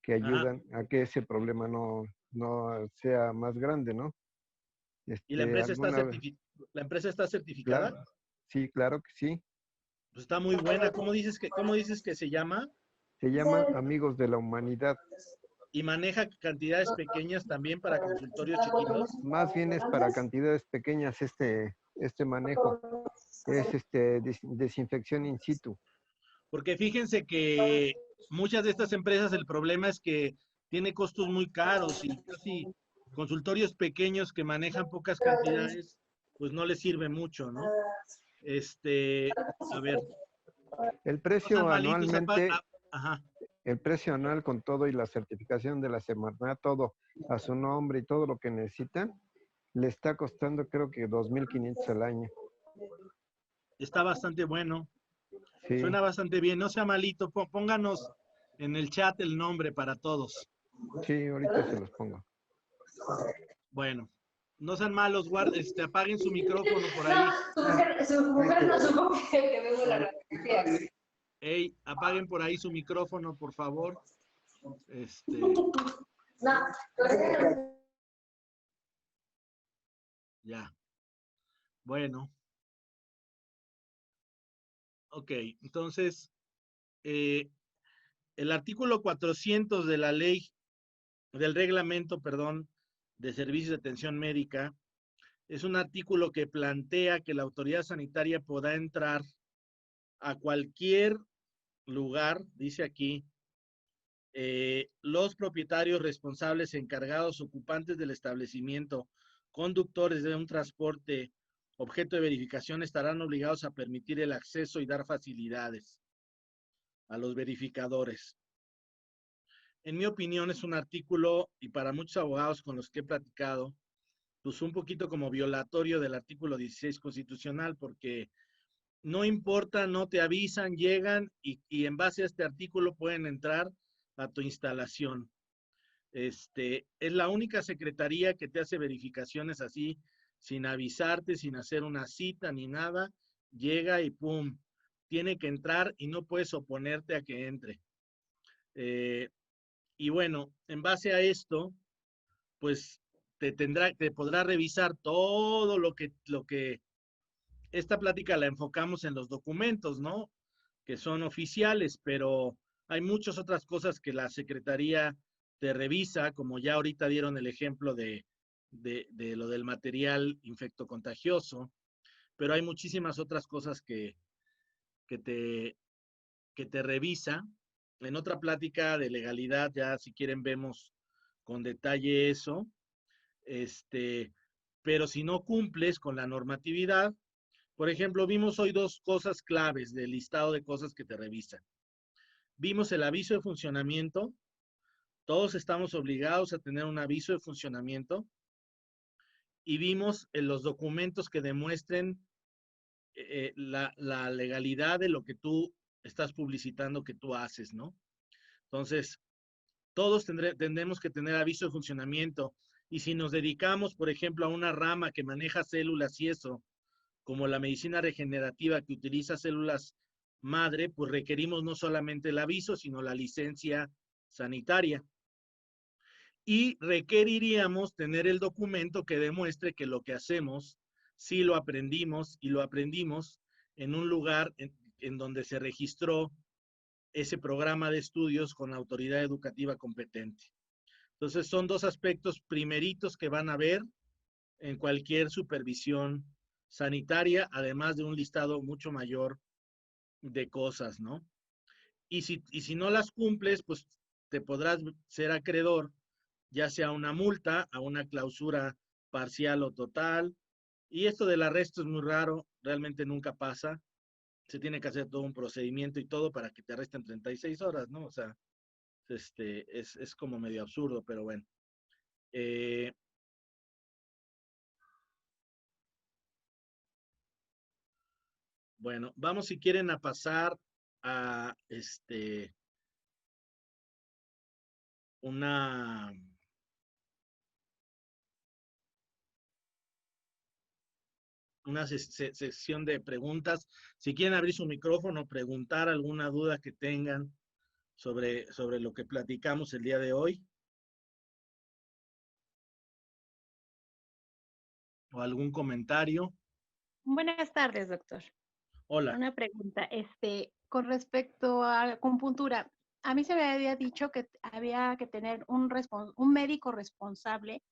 que ayudan a que ese problema no sea más grande, ¿no? ¿Y la empresa ¿La está certificada? Claro, sí, claro que sí. Pues está muy buena. ¿Cómo dices que se llama? Se llama Amigos de la Humanidad. ¿Y maneja cantidades pequeñas también para consultorios chiquitos? Más bien es para cantidades pequeñas este manejo. Es desinfección in situ. Porque fíjense que muchas de estas empresas el problema es que tiene costos muy caros y casi consultorios pequeños que manejan pocas cantidades, pues no les sirve mucho, ¿no? A ver. El No precio sean malitos, anualmente, ajá. el precio anual con todo y la certificación de la Semarnat, todo a su nombre y todo lo que necesitan, le está costando creo que 2,500 al año. Está bastante bueno. Sí. Suena bastante bien. No sea malito, pónganos en el chat el nombre para todos. Sí, ahorita se los pongo. Bueno, no sean malos, apaguen su micrófono por ahí. No, su mujer no supo que vengo la radiografía. Ey, apaguen por ahí su micrófono, por favor. Ya. Bueno. Ok, entonces, el artículo 400 de la ley, del reglamento, perdón, de servicios de atención médica, es un artículo que plantea que la autoridad sanitaria podrá entrar a cualquier lugar, dice aquí, los propietarios responsables, encargados, ocupantes del establecimiento, conductores de un transporte objeto de verificación estarán obligados a permitir el acceso y dar facilidades a los verificadores. En mi opinión es un artículo, y para muchos abogados con los que he platicado, pues un poquito como violatorio del artículo 16 constitucional, porque no importa, no te avisan, llegan y en base a este artículo pueden entrar a tu instalación. Es la única secretaría que te hace verificaciones así, sin avisarte, sin hacer una cita ni nada. Llega y pum, tiene que entrar y no puedes oponerte a que entre. Y bueno, en base a esto, pues te podrá revisar todo lo que esta plática la enfocamos en los documentos, ¿no? Que son oficiales, pero hay muchas otras cosas que la Secretaría te revisa, como ya ahorita dieron el ejemplo de lo del material infectocontagioso, pero hay muchísimas otras cosas que te revisa. En otra plática de legalidad, ya si quieren vemos con detalle eso, pero si no cumples con la normatividad, por ejemplo, vimos hoy dos cosas claves del listado de cosas que te revisan. Vimos el aviso de funcionamiento. Todos estamos obligados a tener un aviso de funcionamiento. Y vimos los documentos que demuestren la legalidad de lo que tú estás publicitando que tú haces, ¿no? Entonces, todos tendremos que tener aviso de funcionamiento. Y si nos dedicamos, por ejemplo, a una rama que maneja células y eso, como la medicina regenerativa que utiliza células madre, pues requerimos no solamente el aviso, sino la licencia sanitaria. Y requeriríamos tener el documento que demuestre que lo que hacemos sí lo aprendimos y lo aprendimos en un lugar en donde se registró ese programa de estudios con la autoridad educativa competente. Entonces son dos aspectos primeritos que van a ver en cualquier supervisión sanitaria, además de un listado mucho mayor de cosas, ¿no? Y si no las cumples, pues te podrás ser acreedor, ya sea a una multa, a una clausura parcial o total. Y esto del arresto es muy raro, realmente nunca pasa. Se tiene que hacer todo un procedimiento y todo para que te arresten 36 horas, ¿no? O sea, es como medio absurdo, pero bueno. Bueno, vamos si quieren a pasar a una sección de preguntas. Si quieren abrir su micrófono, preguntar alguna duda que tengan sobre lo que platicamos el día de hoy. O algún comentario. Buenas tardes, doctor. Hola. Una pregunta, con respecto a acupuntura, a mí se me había dicho que había que tener un médico responsable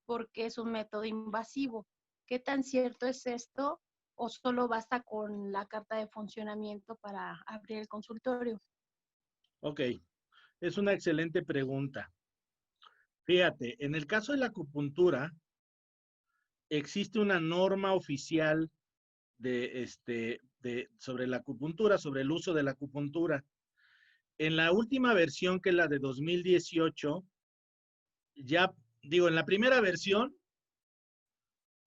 porque es un método invasivo. ¿Qué tan cierto es esto o solo basta con la carta de funcionamiento para abrir el consultorio? Ok, es una excelente pregunta. Fíjate, en el caso de la acupuntura, existe una norma oficial sobre la acupuntura, sobre el uso de la acupuntura. En la última versión, que es la de 2018, ya, digo, en la primera versión,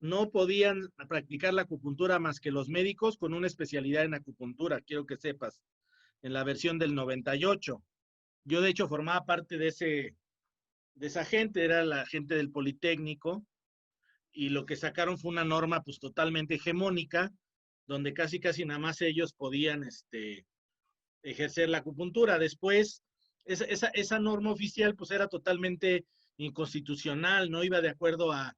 no podían practicar la acupuntura más que los médicos con una especialidad en acupuntura, quiero que sepas, en la versión del 98. Yo, de hecho, formaba parte de esa gente, era la gente del Politécnico, y lo que sacaron fue una norma pues totalmente hegemónica, donde casi nada más ellos podían ejercer la acupuntura. Después, esa norma oficial pues era totalmente inconstitucional, no iba de acuerdo a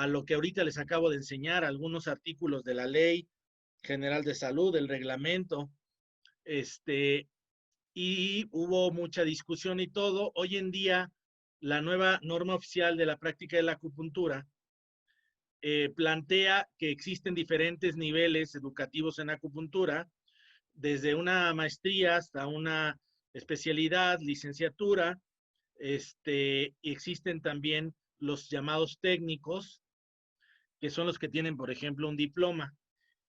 lo que ahorita les acabo de enseñar, algunos artículos de la Ley General de Salud, del reglamento, y hubo mucha discusión y todo. Hoy en día, la nueva norma oficial de la práctica de la acupuntura plantea que existen diferentes niveles educativos en acupuntura, desde una maestría hasta una especialidad, licenciatura. Existen también los llamados técnicos, que son los que tienen, por ejemplo, un diploma.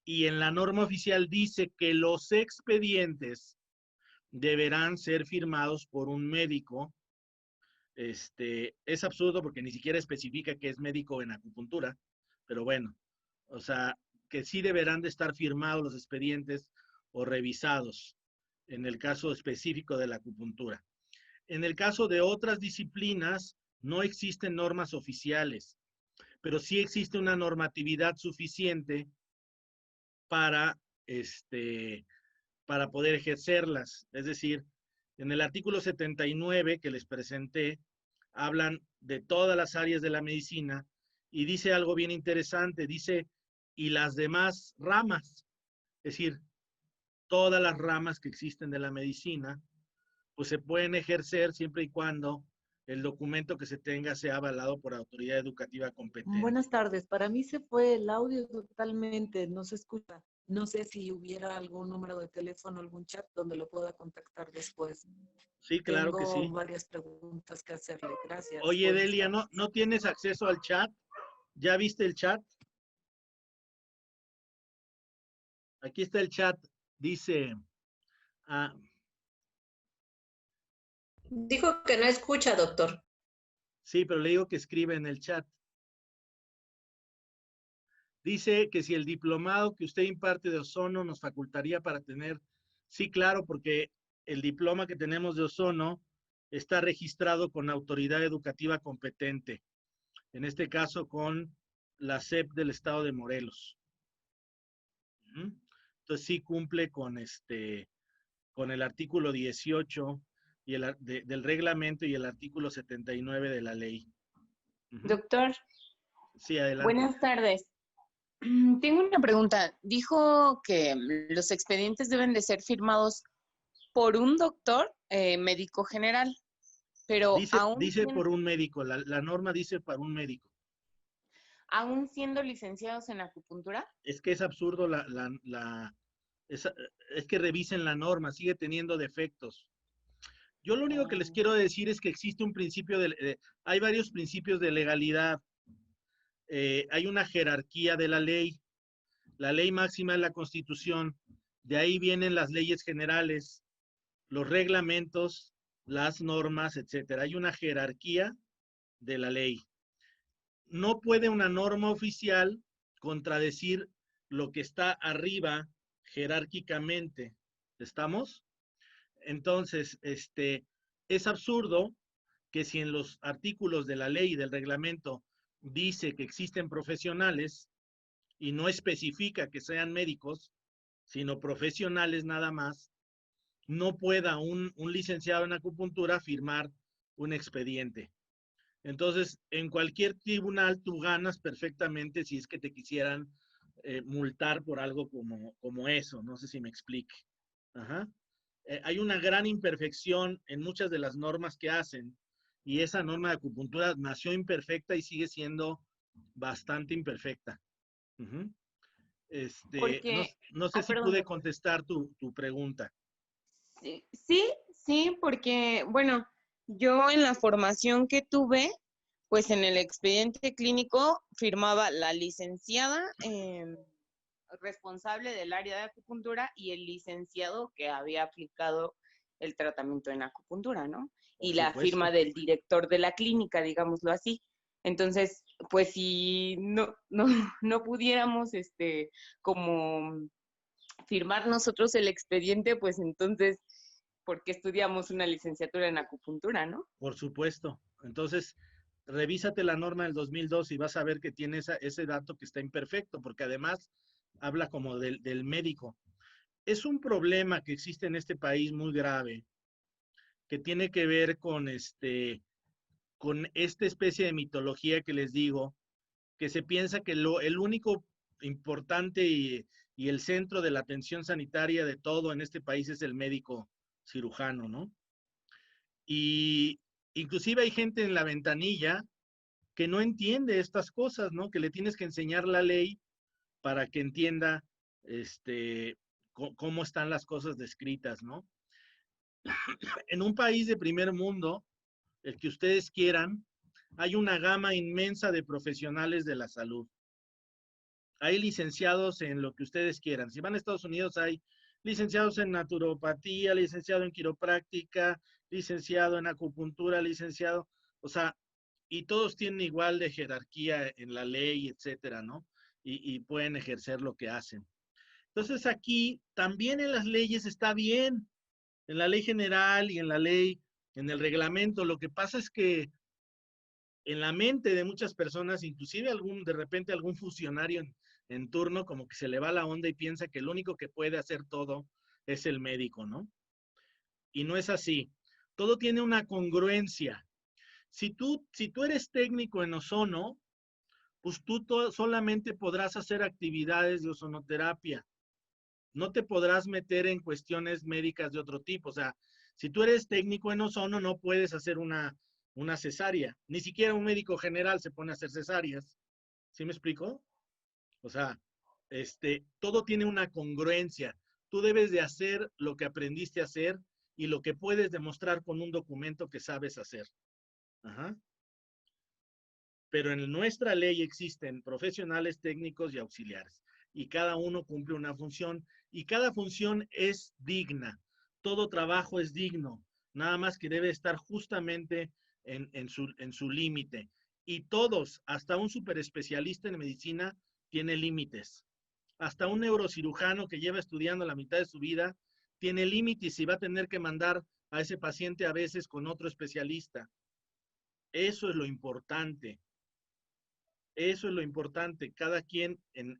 Y en la norma oficial dice que los expedientes deberán ser firmados por un médico. Es absurdo porque ni siquiera especifica que es médico en acupuntura, pero bueno, o sea, que sí deberán de estar firmados los expedientes o revisados en el caso específico de la acupuntura. En el caso de otras disciplinas, No existen normas oficiales, pero sí existe una normatividad suficiente para, para poder ejercerlas. Es decir, en el artículo 79 que les presenté, hablan de todas las áreas de la medicina y dice algo bien interesante, dice, y las demás ramas, es decir, todas las ramas que existen de la medicina, pues se pueden ejercer siempre y cuando el documento que se tenga sea avalado por autoridad educativa competente. Buenas tardes. Para mí se fue el audio totalmente, no se escucha. No sé si hubiera algún número de teléfono, algún chat donde lo pueda contactar después. Sí, claro que Tengo sí. varias preguntas que hacerle. Gracias. Oye, Buenas Delia, tardes. ¿no tienes acceso al chat? ¿Ya viste el chat? Aquí está el chat. Dice, Dijo que no escucha, doctor. sí, pero le digo que escribe en el chat. Dice que si el diplomado que usted imparte de ozono nos facultaría para tener, sí, claro, porque el diploma que tenemos de ozono está registrado con autoridad educativa competente, en este caso con la SEP del estado de Morelos. Entonces sí cumple con el artículo 18 y del reglamento y el artículo 79 de la ley. Doctor, Sí, adelante. buenas tardes. Tengo una pregunta. Dijo que los expedientes deben de ser firmados por un doctor médico general, pero Dice por un médico, la norma dice para un médico. ¿Aún siendo licenciados en acupuntura? Es que es absurdo es que revisen la norma, sigue teniendo defectos. Yo lo único que les quiero decir es que existe un principio hay varios principios de legalidad. Hay una jerarquía de la ley. La ley máxima es la Constitución. De ahí vienen las leyes generales, los reglamentos, las normas, etcétera. Hay una jerarquía de la ley. No puede una norma oficial contradecir lo que está arriba jerárquicamente. ¿Estamos? Entonces, es absurdo que si en los artículos de la ley y del reglamento dice que existen profesionales y no especifica que sean médicos, sino profesionales nada más, no pueda un licenciado en acupuntura firmar un expediente. Entonces, en cualquier tribunal tú ganas perfectamente si es que te quisieran multar por algo como eso. No sé si me explique. Ajá. Hay una gran imperfección en muchas de las normas que hacen y esa norma de acupuntura nació imperfecta y sigue siendo bastante imperfecta. Uh-huh. No sé si perdón, pude doctor. contestar tu pregunta. Sí, porque, bueno, yo en la formación que tuve, pues en el expediente clínico firmaba la licenciada responsable del área de acupuntura y el licenciado que había aplicado el tratamiento en acupuntura, ¿no? Y la firma del director de la clínica, digámoslo así. Entonces, pues si no pudiéramos, como firmar nosotros el expediente, pues entonces, ¿por qué estudiamos una licenciatura en acupuntura, no? Por supuesto. Entonces, revísate la norma del 2002 y vas a ver que tiene ese dato que está imperfecto, porque además habla como del médico. Es un problema que existe en este país muy grave, que tiene que ver con esta especie de mitología que les digo, que se piensa que el único importante y el centro de la atención sanitaria de todo en este país es el médico cirujano, ¿no? Y inclusive hay gente en la ventanilla que no entiende estas cosas, ¿no? Que le tienes que enseñar la ley para que entienda cómo están las cosas descritas, ¿no? En un país de primer mundo, el que ustedes quieran, hay una gama inmensa de profesionales de la salud. Hay licenciados en lo que ustedes quieran. Si van a Estados Unidos, hay licenciados en naturopatía, licenciado en quiropráctica, licenciado en acupuntura, licenciado, o sea, y todos tienen igual de jerarquía en la ley, etcétera, ¿no? Y pueden ejercer lo que hacen. Entonces aquí también en las leyes está bien, en la ley general y en la ley, en el reglamento. Lo que pasa es que en la mente de muchas personas, inclusive de repente algún funcionario en turno, como que se le va la onda y piensa que el único que puede hacer todo es el médico, ¿no? Y no es así. Todo tiene una congruencia. Si tú eres técnico en ozono, pues tú solamente podrás hacer actividades de ozonoterapia. No te podrás meter en cuestiones médicas de otro tipo. O sea, si tú eres técnico en ozono, no puedes hacer una cesárea. Ni siquiera un médico general se pone a hacer cesáreas. ¿Sí me explico? O sea, todo tiene una congruencia. Tú debes de hacer lo que aprendiste a hacer y lo que puedes demostrar con un documento que sabes hacer. Ajá. Pero en nuestra ley existen profesionales, técnicos y auxiliares. Y cada uno cumple una función. Y cada función es digna. Todo trabajo es digno. Nada más que debe estar justamente en su límite. Y todos, hasta un superespecialista en medicina, tiene límites. Hasta un neurocirujano que lleva estudiando la mitad de su vida, tiene límites y va a tener que mandar a ese paciente a veces con otro especialista. Eso es lo importante. Eso es lo importante, cada quien en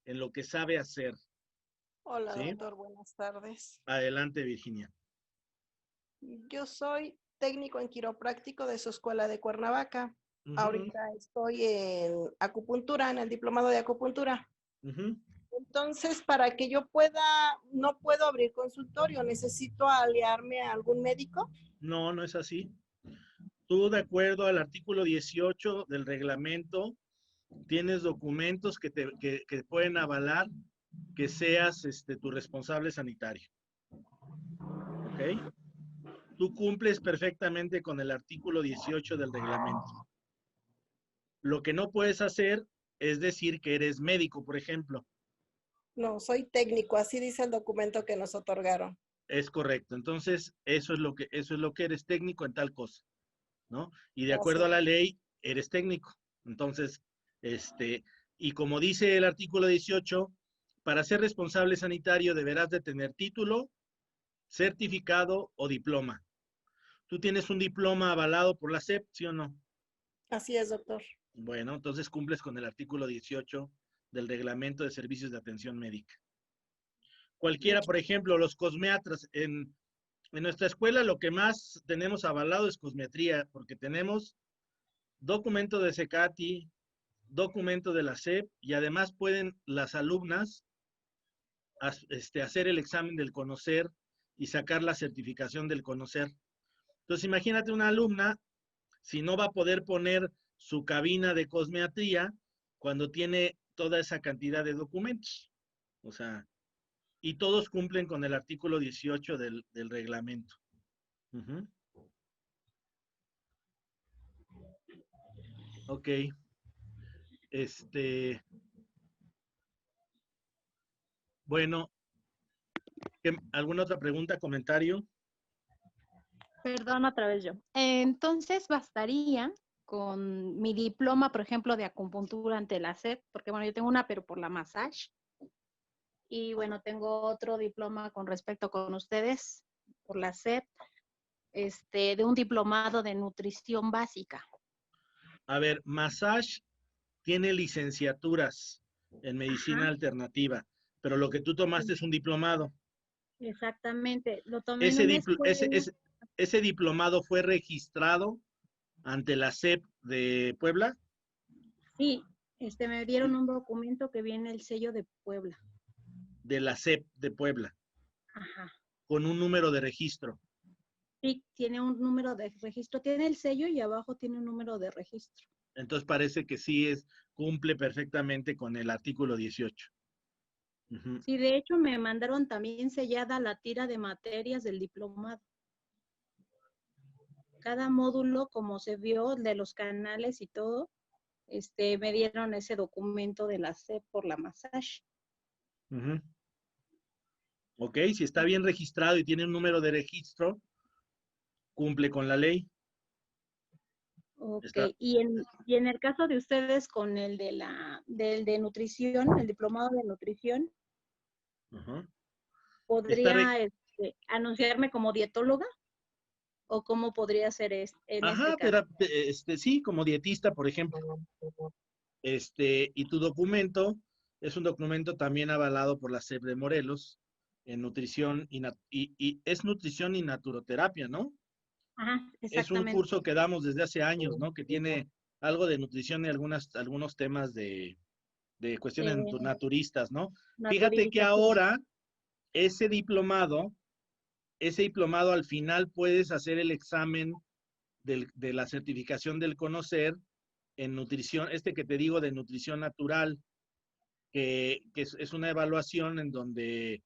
lo que sabe hacer. Hola, ¿Sí? doctor, buenas tardes. Adelante, Virginia. Yo soy técnico en quiropráctico de su escuela de Cuernavaca. Ahorita estoy en acupuntura, en el diplomado de acupuntura. Entonces, para que yo no puedo abrir consultorio, ¿necesito aliarme a algún médico? No, no es así. Tú, de acuerdo al artículo 18 del reglamento, tienes documentos que pueden avalar que seas tu responsable sanitario. ¿Ok? Tú cumples perfectamente con el artículo 18 del reglamento. Lo que no puedes hacer es decir que eres médico, por ejemplo. No, soy técnico, así dice el documento que nos otorgaron. Es correcto. Entonces, eso es lo que eres técnico en tal cosa, ¿no? Y de acuerdo a la ley, eres técnico. Entonces, y como dice el artículo 18, para ser responsable sanitario deberás de tener título, certificado o diploma. ¿Tú tienes un diploma avalado por la SEP, sí o no? Así es, doctor. Bueno, entonces cumples con el artículo 18 del Reglamento de Servicios de Atención Médica. Cualquiera, por ejemplo, los cosmiatras, en nuestra escuela lo que más tenemos avalado es cosmetría, porque tenemos documento de CECATI, documento de la SEP, y además pueden las alumnas hacer el examen del conocer y sacar la certificación del conocer. Entonces, imagínate una alumna, si no va a poder poner su cabina de cosmetría cuando tiene toda esa cantidad de documentos. O sea, y todos cumplen con el artículo 18 del reglamento. Ok. Bueno, ¿alguna otra pregunta, comentario? Perdón, otra vez yo. Entonces, bastaría con mi diploma, por ejemplo, de acupuntura ante la SEP, porque bueno, yo tengo una, pero por la massage. Y bueno, tengo otro diploma con respecto con ustedes, por la SEP, de un diplomado de nutrición básica. A ver, massage tiene licenciaturas en medicina alternativa, pero lo que tú tomaste es un diplomado. Exactamente, lo tomé en una escuela. ¿Ese diplomado fue registrado ante la SEP de Puebla? Sí, me dieron un documento que viene el sello de Puebla. De la SEP de Puebla. Ajá. Con un número de registro. Sí, tiene un número de registro, tiene el sello y abajo tiene un número de registro. Entonces parece que sí cumple perfectamente con el artículo 18. Sí, de hecho me mandaron también sellada la tira de materias del diplomado. Cada módulo, como se vio, de los canales y todo, me dieron ese documento de la SEP por la massage. Ok, si está bien registrado y tiene un número de registro, cumple con la ley. Ok, y en el caso de ustedes con el de nutrición, el diplomado de nutrición, ¿podría anunciarme como dietóloga? ¿O cómo podría ser en Ajá, este caso? sí, como dietista, por ejemplo. Y tu documento es un documento también avalado por la SEP de Morelos en nutrición y es nutrición y naturoterapia, ¿no? Ajá, Es un exactamente. curso que damos desde hace años, ¿no? Que tiene algo de nutrición y algunos temas de cuestiones De naturistas, ¿no? Fíjate que naturista, sí. ahora ese diplomado al final puedes hacer el examen de la certificación del conocer en nutrición, que te digo de nutrición natural, que es una evaluación en donde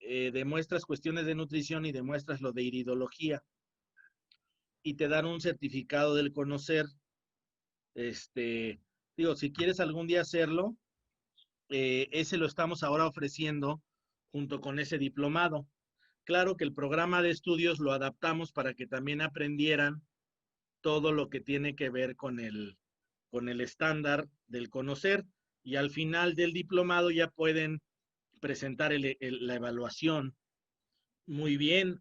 demuestras cuestiones de nutrición y demuestras lo de iridología y te dan un certificado del conocer. Digo, si quieres algún día hacerlo, ese lo estamos ahora ofreciendo junto con ese diplomado. Claro que el programa de estudios lo adaptamos para que también aprendieran todo lo que tiene que ver con el estándar del conocer y al final del diplomado ya pueden presentar la evaluación muy bien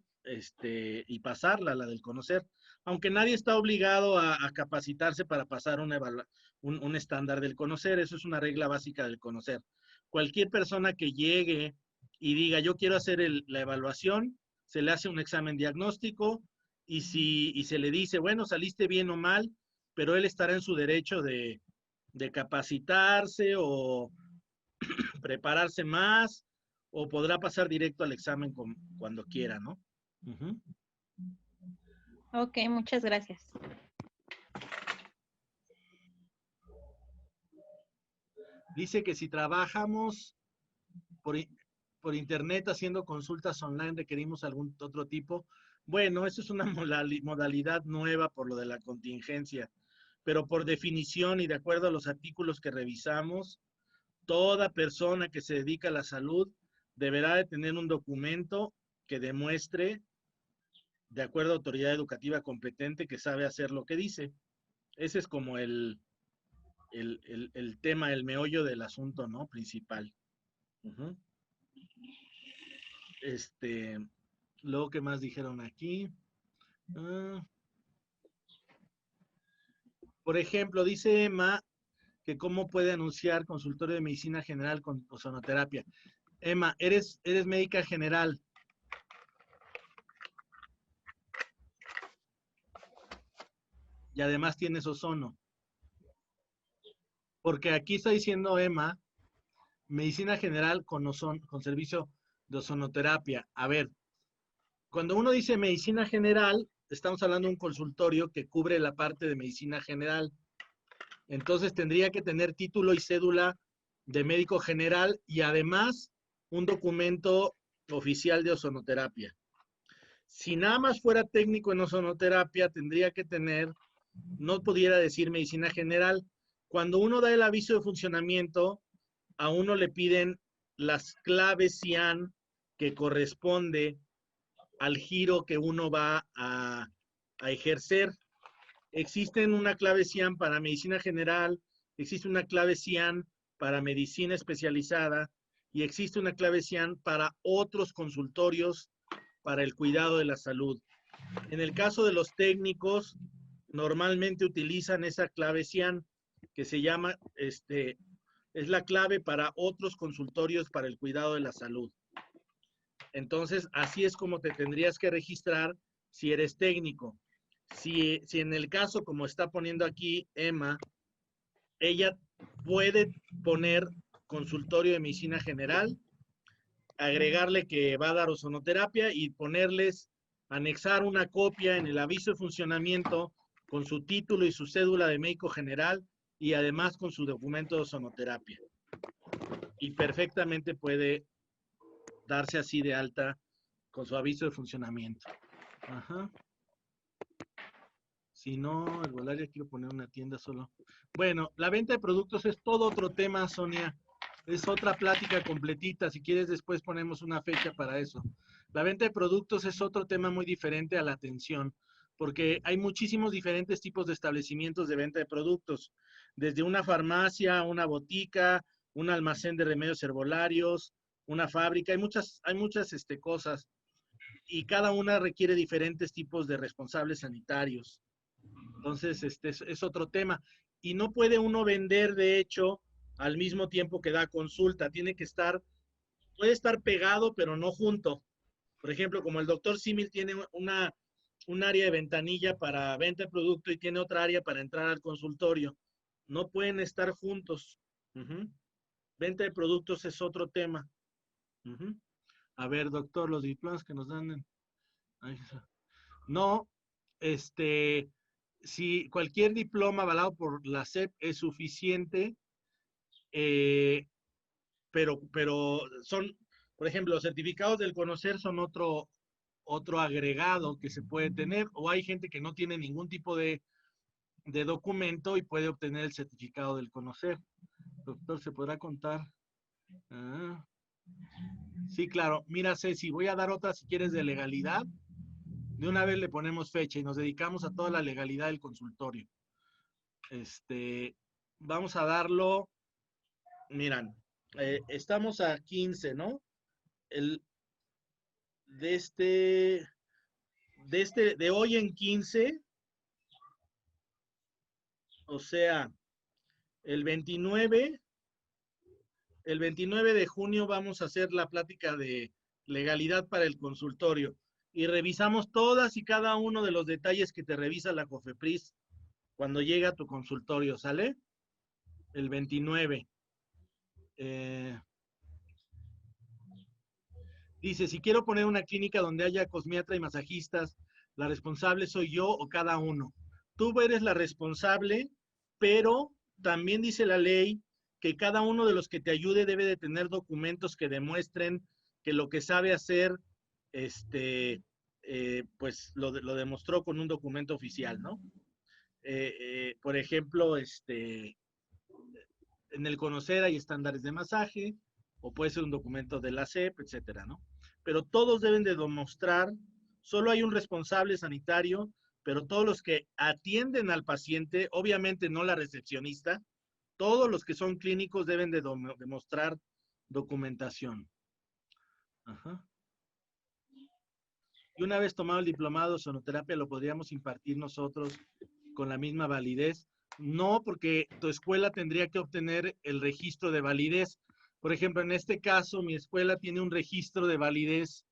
y pasarla, la del conocer. Aunque nadie está obligado a capacitarse para pasar un estándar del conocer, eso es una regla básica del conocer. Cualquier persona que llegue y diga, yo quiero hacer la evaluación, se le hace un examen diagnóstico y se le dice, bueno, saliste bien o mal, pero él estará en su derecho de capacitarse o prepararse más o podrá pasar directo al examen cuando quiera, ¿no? Uh-huh. Ok, muchas gracias. Dice que si trabajamos por internet haciendo consultas online requerimos algún otro tipo. Bueno, eso es una modalidad nueva por lo de la contingencia, pero por definición y de acuerdo a los artículos que revisamos, toda persona que se dedica a la salud deberá de tener un documento que demuestre, de acuerdo a autoridad educativa competente, que sabe hacer lo que dice. Ese es como el tema, el meollo del asunto, ¿no? Principal. Uh-huh. Luego, ¿qué más dijeron aquí? Por ejemplo, dice Emma que cómo puede anunciar consultorio de medicina general con ozonoterapia. Emma, eres médica general. Y además tienes ozono. Porque aquí está diciendo Emma, medicina general con servicio de ozonoterapia. A ver, cuando uno dice medicina general, estamos hablando de un consultorio que cubre la parte de medicina general. Entonces tendría que tener título y cédula de médico general y además un documento oficial de ozonoterapia. Si nada más fuera técnico en ozonoterapia, tendría que tener, no pudiera decir medicina general. Cuando uno da el aviso de funcionamiento, a uno le piden las claves CIAN que corresponde al giro que uno va a ejercer. Existen una clave CIAN para medicina general, existe una clave CIAN para medicina especializada y existe una clave CIAN para otros consultorios para el cuidado de la salud. En el caso de los técnicos, normalmente utilizan esa clave CIAN que se llama, es la clave para otros consultorios para el cuidado de la salud. Entonces, así es como te tendrías que registrar si eres técnico. Si en el caso, como está poniendo aquí Emma, ella puede poner consultorio de medicina general, agregarle que va a dar ozonoterapia y ponerles, anexar una copia en el aviso de funcionamiento con su título y su cédula de médico general y además con su documento de ozonoterapia. Y perfectamente puede darse así de alta con su aviso de funcionamiento. Ajá. Si no, el Volaria quiero poner una tienda solo. Bueno, la venta de productos es todo otro tema, Sonia. Es otra plática completita. Si quieres, después ponemos una fecha para eso. La venta de productos es otro tema muy diferente a la atención, porque hay muchísimos diferentes tipos de establecimientos de venta de productos. Desde una farmacia, una botica, un almacén de remedios herbolarios, una fábrica. Hay muchas cosas. y cada una requiere diferentes tipos de responsables sanitarios. Entonces, es otro tema. Y no puede uno vender, de hecho, al mismo tiempo que da consulta. Tiene que estar, puede estar pegado, pero no junto. Por ejemplo, como el doctor Simil tiene un área de ventanilla para venta de producto y tiene otra área para entrar al consultorio. No pueden estar juntos. Venta de productos es otro tema. A ver, doctor, los diplomas que nos dan. No, si cualquier diploma avalado por la SEP es suficiente, pero son, por ejemplo, los certificados del conocer son otro agregado que se puede tener, o hay gente que no tiene ningún tipo de documento y puede obtener el certificado del conocer. Doctor, ¿se podrá contar? Sí, claro. Mira, Ceci, voy a dar otra si quieres de legalidad. De una vez le ponemos fecha y nos dedicamos a toda la legalidad del consultorio. Vamos a miran, estamos a 15, ¿no? De hoy en 15, o sea, el 29 de junio vamos a hacer la plática de legalidad para el consultorio y revisamos todas y cada uno de los detalles que te revisa la COFEPRIS cuando llega a tu consultorio, ¿sale? El 29. Dice, si quiero poner una clínica donde haya cosmiatra y masajistas, ¿la responsable soy yo o cada uno? Tú eres la responsable, pero también dice la ley que cada uno de los que te ayude debe de tener documentos que demuestren que lo que sabe hacer, pues lo demostró con un documento oficial, ¿no? Por ejemplo, en el conocer hay estándares de masaje, o puede ser un documento de la SEP, etcétera, ¿no? Pero todos deben de demostrar, solo hay un responsable sanitario, pero todos los que atienden al paciente, obviamente no la recepcionista, todos los que son clínicos deben de demostrar documentación. Ajá. Y una vez tomado el diplomado de sonoterapia, ¿lo podríamos impartir nosotros con la misma validez? No, porque tu escuela tendría que obtener el registro de validez. Por ejemplo, en este caso, mi escuela tiene un registro de validez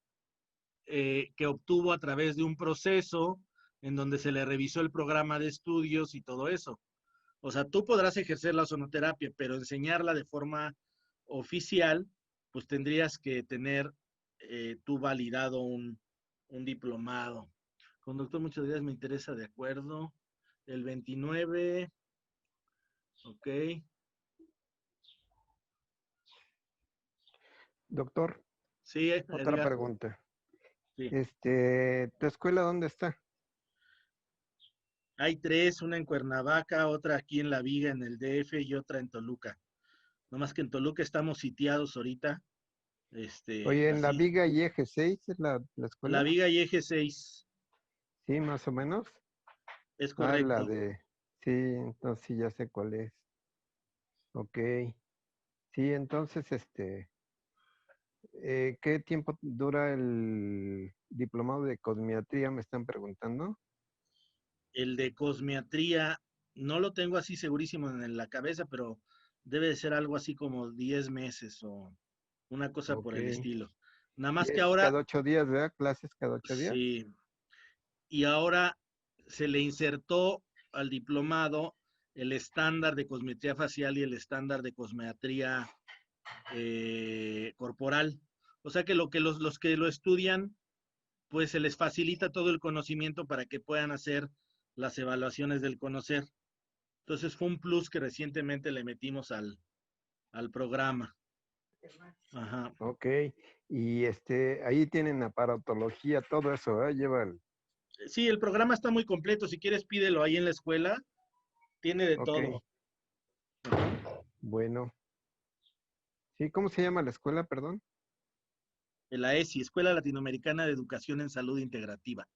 que obtuvo a través de un proceso en donde se le revisó el programa de estudios y todo eso. O sea, tú podrás ejercer la sonoterapia, pero enseñarla de forma oficial, pues tendrías que tener tú validado un diplomado. Conductor, muchas gracias, me interesa, de acuerdo. El 29, ok. Doctor, sí, otra Edgar. Pregunta. Sí. ¿Tu escuela dónde está? Hay 3, una en Cuernavaca, otra aquí en La Viga, en el DF, y otra en Toluca. No más que en Toluca estamos sitiados ahorita. Oye, en La así. Viga y Eje 6 es la escuela. La Viga y Eje 6. Sí, más o menos. Es correcto. La de... Sí, entonces sí, ya sé cuál es. Ok. Sí, entonces, ¿qué tiempo dura el diplomado de cosmiatría? Me están preguntando. El de cosmiatría, no lo tengo así segurísimo en la cabeza, pero debe de ser algo así como 10 meses o una cosa por el estilo. Nada más que ahora... cada 8 días, ¿verdad? Clases cada 8 días. Sí. Y ahora se le insertó al diplomado el estándar de cosmetría facial y el estándar de cosmetría corporal. O sea que los que lo estudian, pues se les facilita todo el conocimiento para que puedan hacer las evaluaciones del conocer. Entonces fue un plus que recientemente le metimos al programa. Ajá. Ok. Y ahí tienen aparatología, todo eso, ¿eh? Lleva el... Sí, el programa está muy completo. Si quieres, pídelo ahí en la escuela. Tiene de todo. Bueno. Sí, ¿cómo se llama la escuela, perdón? La ESI, Escuela Latinoamericana de Educación en Salud Integrativa.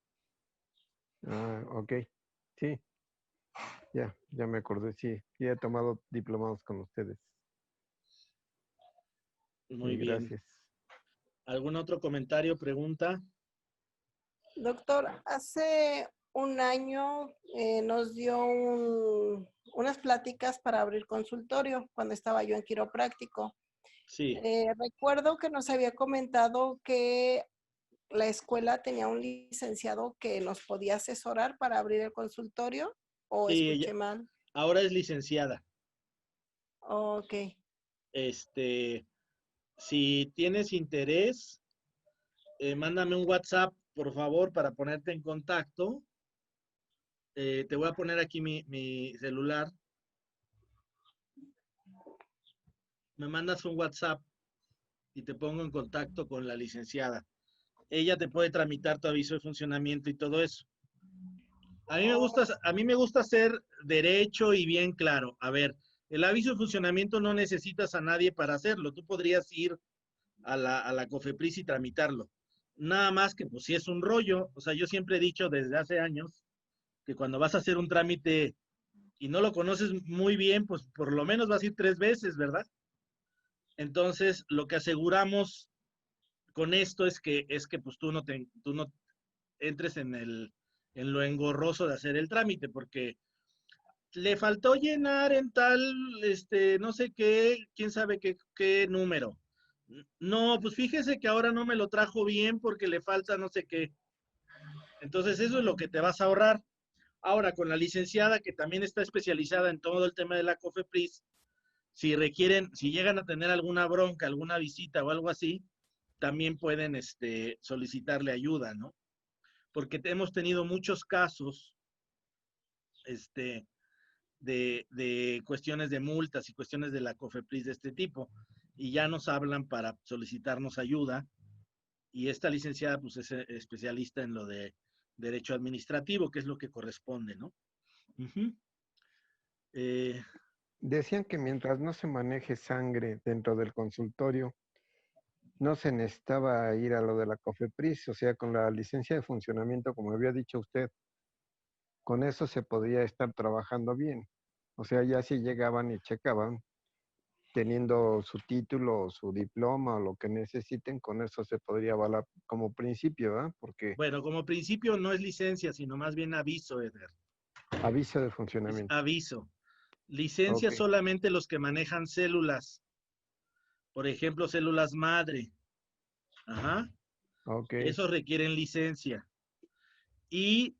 Ah, ok. Sí. Ya me acordé, sí. Ya he tomado diplomados con ustedes. Muy bien. Gracias. ¿Algún otro comentario, pregunta? Doctor, hace un año nos dio unas pláticas para abrir consultorio cuando estaba yo en quiropráctico. Sí. Recuerdo que nos había comentado que la escuela tenía un licenciado que nos podía asesorar para abrir el consultorio, ¿o Sí, escuché mal? ahora es licenciada. Ok. Si tienes interés, mándame un WhatsApp, por favor, para ponerte en contacto. Te voy a poner aquí mi celular. Me mandas un WhatsApp y te pongo en contacto con la licenciada. Ella te puede tramitar tu aviso de funcionamiento y todo eso. A mí me gusta hacer derecho y bien claro. A ver, el aviso de funcionamiento no necesitas a nadie para hacerlo. Tú podrías ir a la COFEPRIS y tramitarlo. Nada más que, pues, si es un rollo. O sea, yo siempre he dicho desde hace años que cuando vas a hacer un trámite y no lo conoces muy bien, pues por lo menos vas a ir 3 veces, ¿verdad? Entonces, lo que aseguramos con esto es que pues tú no entres en lo engorroso de hacer el trámite, porque le faltó llenar en tal, no sé qué, quién sabe qué número. No, pues fíjese que ahora no me lo trajo bien porque le falta no sé qué. Entonces eso es lo que te vas a ahorrar. Ahora, con la licenciada que también está especializada en todo el tema de la COFEPRIS, si llegan a tener alguna bronca, alguna visita o algo así, también pueden solicitarle ayuda, ¿no? Porque hemos tenido muchos casos de cuestiones de multas y cuestiones de la COFEPRIS de este tipo, y ya nos hablan para solicitarnos ayuda, y esta licenciada pues es especialista en lo de derecho administrativo, que es lo que corresponde, ¿no? Uh-huh. Decían que mientras no se maneje sangre dentro del consultorio, no se necesitaba ir a lo de la COFEPRIS, o sea, con la licencia de funcionamiento, como había dicho usted, con eso se podía estar trabajando bien. O sea, ya si llegaban y checaban, teniendo su título, su diploma o lo que necesiten, con eso se podría avalar como principio, ¿verdad? Porque bueno, como principio no es licencia, sino más bien aviso, Edgar. aviso de Es funcionamiento. aviso. Licencia Okay. solamente los que manejan células. Por ejemplo, células madre. Ajá. Okay. Esos requieren licencia. Y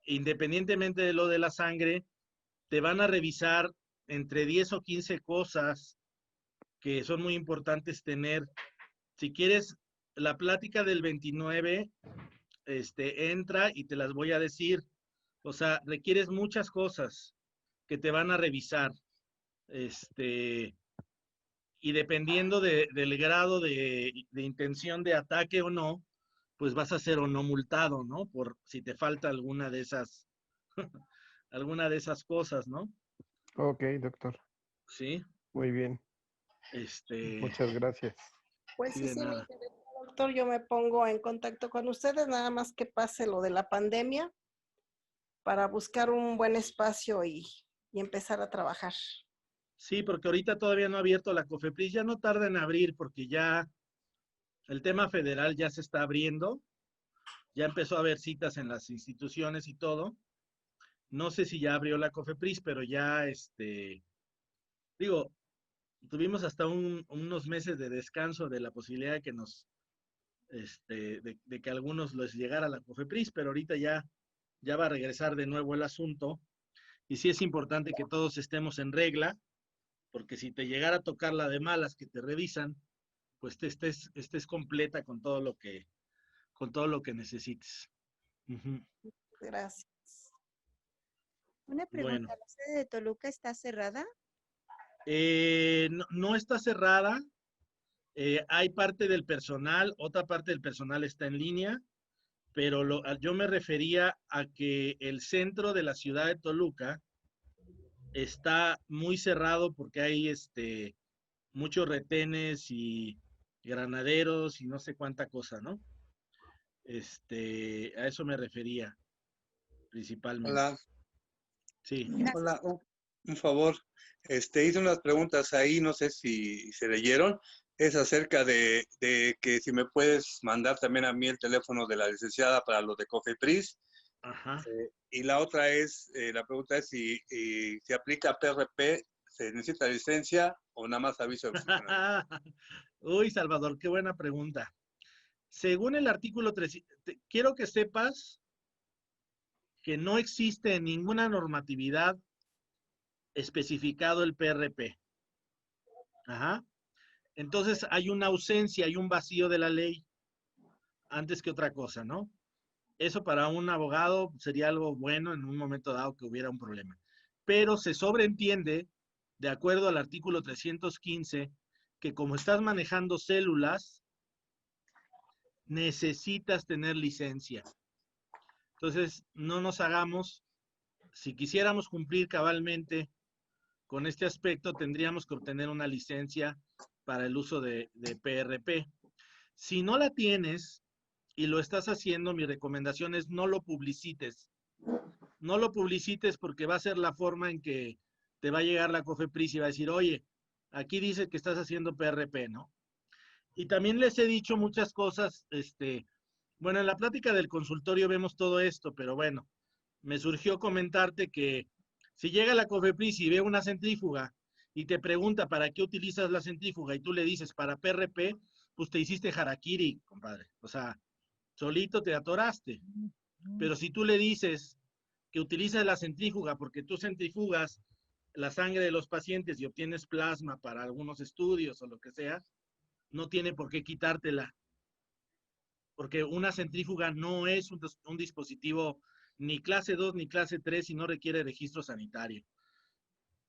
independientemente de lo de la sangre, te van a revisar entre 10 o 15 cosas que son muy importantes tener. Si quieres, la plática del 29, entra y te las voy a decir. O sea, requieres muchas cosas que te van a revisar. Y dependiendo del grado de intención de ataque o no, pues vas a ser o no multado, ¿no? Por si te falta alguna de esas, alguna de esas cosas, ¿no? Ok, doctor. Sí. Muy bien. Muchas gracias. Pues sí, sí, de me nada. interesa, doctor. Yo me pongo en contacto con ustedes, nada más que pase lo de la pandemia para buscar un buen espacio y empezar a trabajar. Sí, porque ahorita todavía no ha abierto la COFEPRIS, ya no tarda en abrir porque ya el tema federal ya se está abriendo, ya empezó a haber citas en las instituciones y todo. No sé si ya abrió la COFEPRIS, pero ya, digo, tuvimos hasta unos meses de descanso de la posibilidad de que de que a algunos les llegara la COFEPRIS, pero ahorita ya va a regresar de nuevo el asunto. Y sí es importante que todos estemos en regla, porque si te llegara a tocar la de malas que te revisan, pues estés completa con todo lo que necesites. Uh-huh. Gracias. Una pregunta, Bueno. ¿la sede de Toluca está cerrada? No está cerrada. Hay parte del personal, otra parte del personal está en línea, pero yo me refería a que el centro de la ciudad de Toluca está muy cerrado porque hay muchos retenes y granaderos y no sé cuánta cosa, ¿no? A eso me refería principalmente. Hola. Sí. Hola, un favor. Hice unas preguntas ahí, no sé si se leyeron. es acerca de que si me puedes mandar también a mí el teléfono de la licenciada para los de COFEPRIS. Ajá. Y la otra es, la pregunta es si se aplica a PRP, ¿se necesita licencia o nada más aviso de oficina? Uy, Salvador, qué buena pregunta. Según el artículo 3, quiero que sepas que no existe en ninguna normatividad especificado el PRP. Ajá. Entonces hay una ausencia, hay un vacío de la ley antes que otra cosa, ¿no? Eso para un abogado sería algo bueno en un momento dado que hubiera un problema. Pero se sobreentiende, de acuerdo al artículo 315, que como estás manejando células, necesitas tener licencia. Entonces, no nos hagamos, si quisiéramos cumplir cabalmente con este aspecto, tendríamos que obtener una licencia para el uso de PRP. Si no la tienes y lo estás haciendo, mi recomendación es no lo publicites. No lo publicites porque va a ser la forma en que te va a llegar la COFEPRIS y va a decir, oye, aquí dice que estás haciendo PRP, ¿no? Y también les he dicho muchas cosas, bueno, en la plática del consultorio vemos todo esto, pero bueno, me surgió comentarte que si llega la COFEPRIS y ve una centrífuga y te pregunta para qué utilizas la centrífuga y tú le dices para PRP, pues te hiciste harakiri, compadre. O sea, solito te atoraste. Pero si tú le dices que utilizas la centrífuga porque tú centrifugas la sangre de los pacientes y obtienes plasma para algunos estudios o lo que sea, no tiene por qué quitártela. Porque una centrífuga no es un dispositivo ni clase 2 ni clase 3 y no requiere registro sanitario.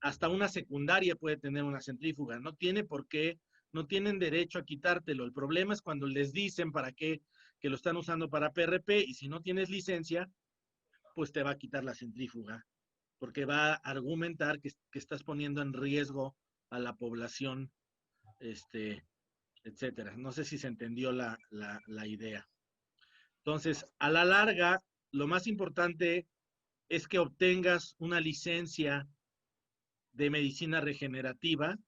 Hasta una secundaria puede tener una centrífuga. No tiene por qué, no tienen derecho a quitártelo. El problema es cuando les dicen para qué, que lo están usando para PRP y si no tienes licencia, pues te va a quitar la centrífuga. Porque va a argumentar que estás poniendo en riesgo a la población, etcétera. No sé si se entendió la idea. Entonces, a la larga, lo más importante es que obtengas una licencia de medicina regenerativa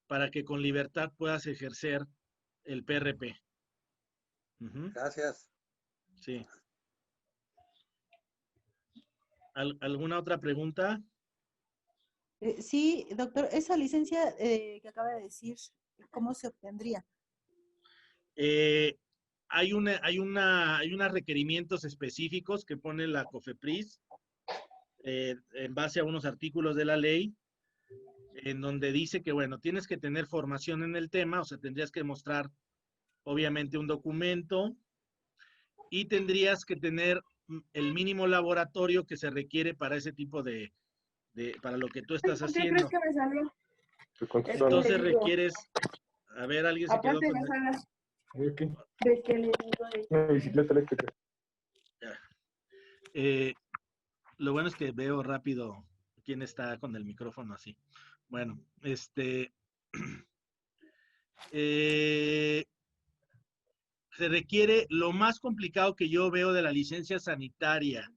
para que con libertad puedas ejercer el PRP. Gracias. Sí. ¿Alguna otra pregunta? Sí, doctor, esa licencia que acaba de decir, ¿cómo se obtendría? Hay unos requerimientos específicos que pone la COFEPRIS en base a unos artículos de la ley, en donde dice que, bueno, tienes que tener formación en el tema, o sea, tendrías que mostrar, obviamente, un documento y tendrías que tener el mínimo laboratorio que se requiere para ese tipo para lo que tú estás haciendo. ¿Qué crees que me salió? Entonces requieres, a ver, alguien se quedó Aparte con... me sale de que le digo de... Una bicicleta eléctrica. Lo bueno es que veo rápido quién está con el micrófono así. Bueno, se requiere, lo más complicado que yo veo de la licencia sanitaria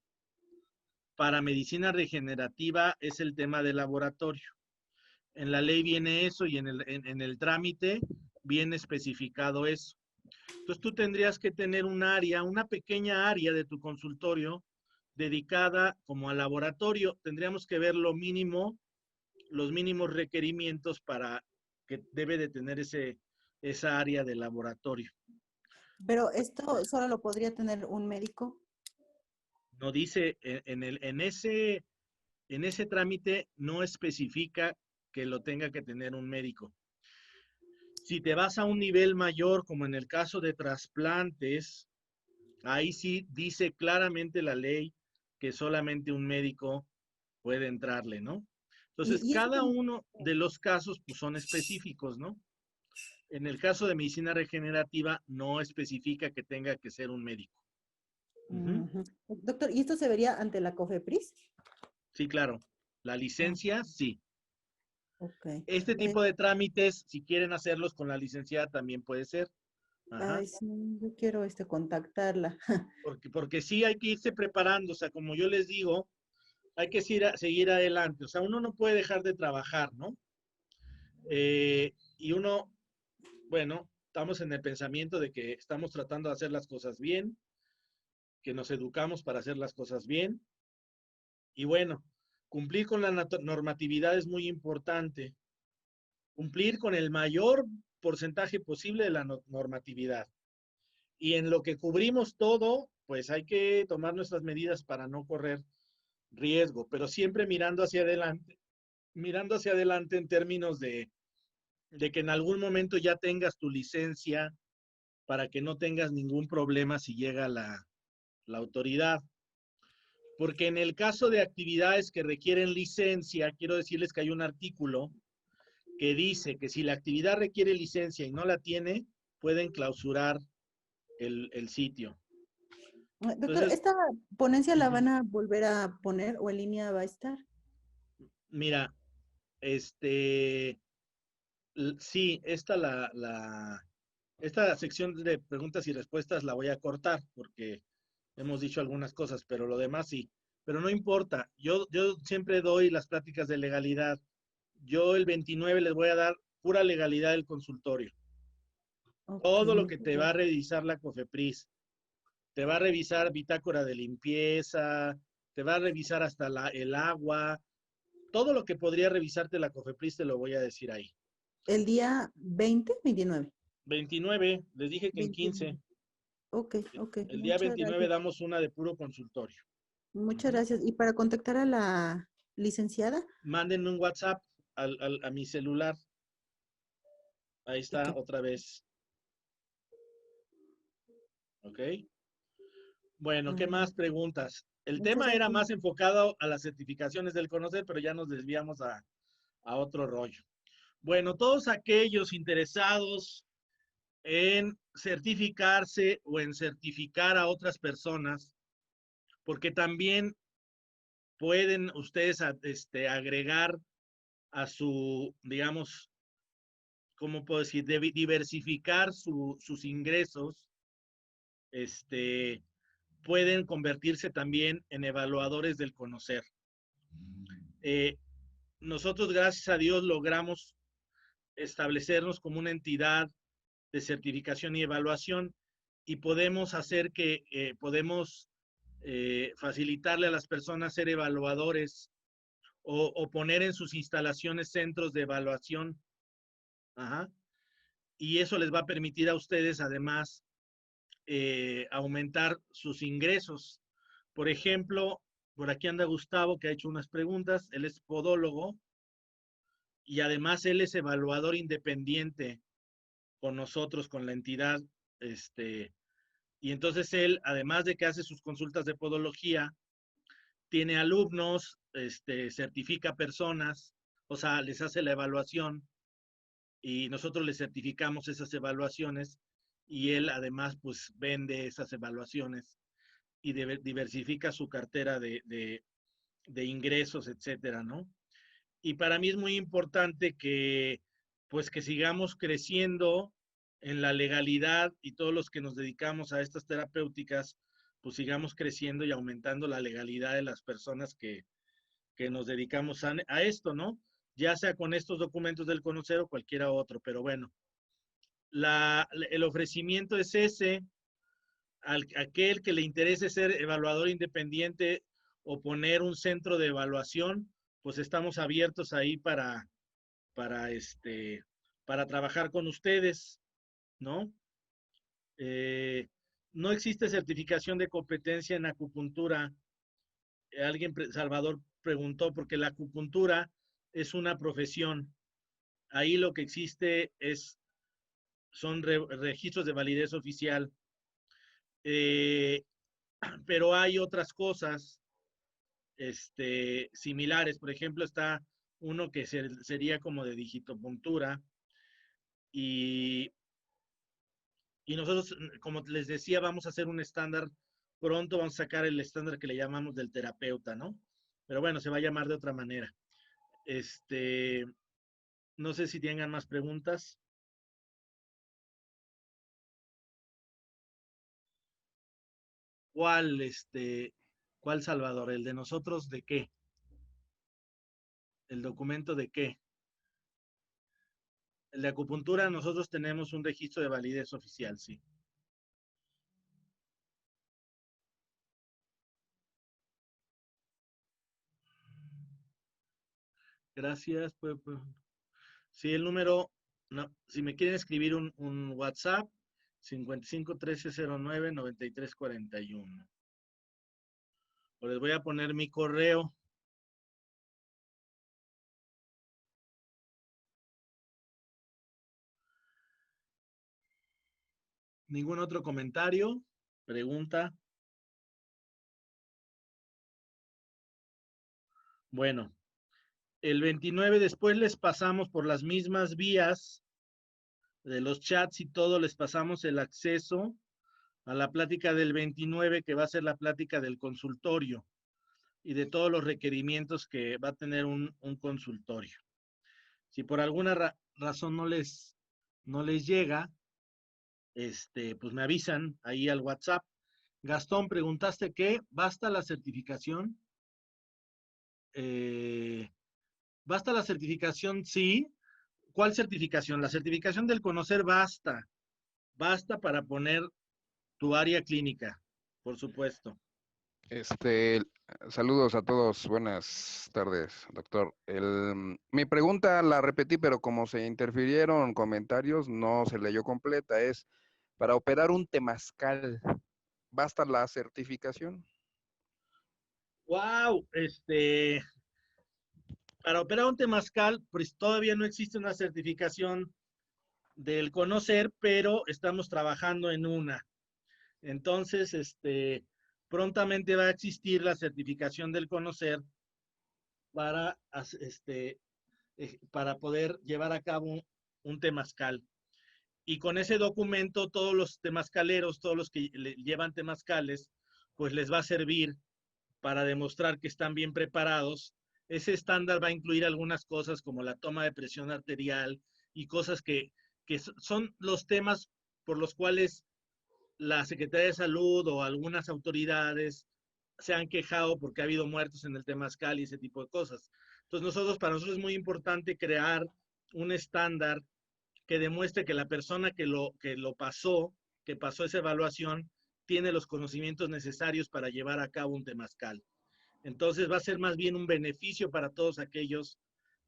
para medicina regenerativa es el tema del laboratorio. En la ley viene eso y en el trámite viene especificado eso. Entonces tú tendrías que tener un área, una pequeña área de tu consultorio dedicada como al laboratorio. Tendríamos que ver lo mínimo, los mínimos requerimientos para que debe de tener esa área de laboratorio. Pero esto solo lo podría tener un médico. No dice, en ese trámite no especifica que lo tenga que tener un médico. Si te vas a un nivel mayor, como en el caso de trasplantes, ahí sí dice claramente la ley que solamente un médico puede entrarle, ¿no? Entonces, cada uno de los casos pues, son específicos, ¿no? En el caso de medicina regenerativa, no especifica que tenga que ser un médico. Doctor, ¿y esto se vería ante la COFEPRIS? Sí, claro. La licencia, sí. Okay. Este tipo de trámites, si quieren hacerlos con la licenciada, también puede ser. Ajá. Ay, sí, yo quiero contactarla. Porque sí hay que irse preparando, o sea, como yo les digo, hay que seguir adelante. O sea, uno no puede dejar de trabajar, ¿no? Y uno bueno, estamos en el pensamiento de que estamos tratando de hacer las cosas bien, que nos educamos para hacer las cosas bien. Y bueno, cumplir con la normatividad es muy importante. Cumplir con el mayor porcentaje posible de la normatividad. Y en lo que cubrimos todo, pues hay que tomar nuestras medidas para no correr riesgo, pero siempre mirando hacia adelante en términos de que en algún momento ya tengas tu licencia para que no tengas ningún problema si llega la autoridad. Porque en el caso de actividades que requieren licencia, quiero decirles que hay un artículo que dice que si la actividad requiere licencia y no la tiene, pueden clausurar el sitio. Doctor, Entonces, ¿esta ponencia la van a volver a poner o en línea va a estar? Mira, sí, esta sección de preguntas y respuestas la voy a cortar porque hemos dicho algunas cosas, pero lo demás sí. Pero no importa, yo siempre doy las pláticas de legalidad. Yo el 29 les voy a dar pura legalidad del consultorio. Okay, todo lo que te va a revisar la COFEPRIS. Te va a revisar bitácora de limpieza, te va a revisar hasta el agua. Todo lo que podría revisarte la COFEPRIS te lo voy a decir ahí. ¿El día 20, 29? 29, les dije que 29. En 15. Ok. El día 29 gracias. Damos una de puro consultorio. Muchas gracias. ¿Y para contactar a la licenciada? Mándenme un WhatsApp a mi celular. Ahí está otra vez. ¿Ok? Bueno, ¿qué más preguntas? El tema era más enfocado a las certificaciones del conocer, pero ya nos desviamos a otro rollo. Bueno, todos aquellos interesados en certificarse o en certificar a otras personas, porque también pueden ustedes agregar a su, digamos, ¿cómo puedo decir? Diversificar sus ingresos, pueden convertirse también en evaluadores del conocer. Nosotros, gracias a Dios, logramos establecernos como una entidad de certificación y evaluación y podemos hacer que, podemos facilitarle a las personas ser evaluadores o poner en sus instalaciones centros de evaluación. Ajá. Y eso les va a permitir a ustedes, además, aumentar sus ingresos. Por ejemplo, por aquí anda Gustavo, que ha hecho unas preguntas. Él es podólogo y además él es evaluador independiente con nosotros, con la entidad. Y entonces él, además de que hace sus consultas de podología, tiene alumnos, certifica personas, o sea, les hace la evaluación y nosotros les certificamos esas evaluaciones y él además pues vende esas evaluaciones y diversifica su cartera de ingresos, etcétera, ¿no? Y para mí es muy importante que pues que sigamos creciendo en la legalidad y todos los que nos dedicamos a estas terapéuticas, pues sigamos creciendo y aumentando la legalidad de las personas que nos dedicamos a esto, ¿no? Ya sea con estos documentos del conocer o cualquiera otro, pero bueno, el ofrecimiento es ese, aquel que le interese ser evaluador independiente o poner un centro de evaluación, pues estamos abiertos ahí para trabajar con ustedes, ¿no? No existe certificación de competencia en acupuntura. Salvador preguntó, porque la acupuntura es una profesión. Ahí lo que existe son registros de validez oficial. Pero hay otras cosas similares. Por ejemplo, está uno que sería como de digitopuntura. Y nosotros, como les decía, vamos a hacer un estándar. Pronto vamos a sacar el estándar que le llamamos del terapeuta, ¿no? Pero bueno, se va a llamar de otra manera. No sé si tengan más preguntas. ¿Cuál Salvador? ¿El de nosotros de qué? ¿El documento de qué? El de acupuntura, nosotros tenemos un registro de validez oficial, sí. Gracias. Sí, el número, no, si me quieren escribir un WhatsApp, 55 1309 9341. O les voy a poner mi correo. ¿Ningún otro comentario? ¿Pregunta? Bueno, el 29 después les pasamos por las mismas vías de los chats y todo, les pasamos el acceso a la plática del 29, que va a ser la plática del consultorio y de todos los requerimientos que va a tener un consultorio. Si por alguna razón no les llega, pues me avisan ahí al WhatsApp. Gastón, preguntaste qué, ¿basta la certificación? ¿Basta la certificación? Sí. ¿Cuál certificación? La certificación del conocer basta. Basta para poner tu área clínica, por supuesto. Saludos a todos, buenas tardes, doctor. Mi pregunta la repetí, pero como se interfirieron comentarios, no se leyó completa. Es, para operar un temazcal, ¿basta la certificación? ¡Wow! Para operar un temazcal, pues todavía no existe una certificación del conocer, pero estamos trabajando en una. Entonces, prontamente va a existir la certificación del conocer para, para poder llevar a cabo un temazcal. Y con ese documento, todos los temazcaleros, todos los que llevan temazcales, pues les va a servir para demostrar que están bien preparados. Ese estándar va a incluir algunas cosas como la toma de presión arterial y cosas que son los temas por los cuales la Secretaría de Salud o algunas autoridades se han quejado porque ha habido muertos en el temazcal y ese tipo de cosas. Entonces, para nosotros es muy importante crear un estándar que demuestre que la persona que pasó esa evaluación, tiene los conocimientos necesarios para llevar a cabo un temazcal. Entonces va a ser más bien un beneficio para todos aquellos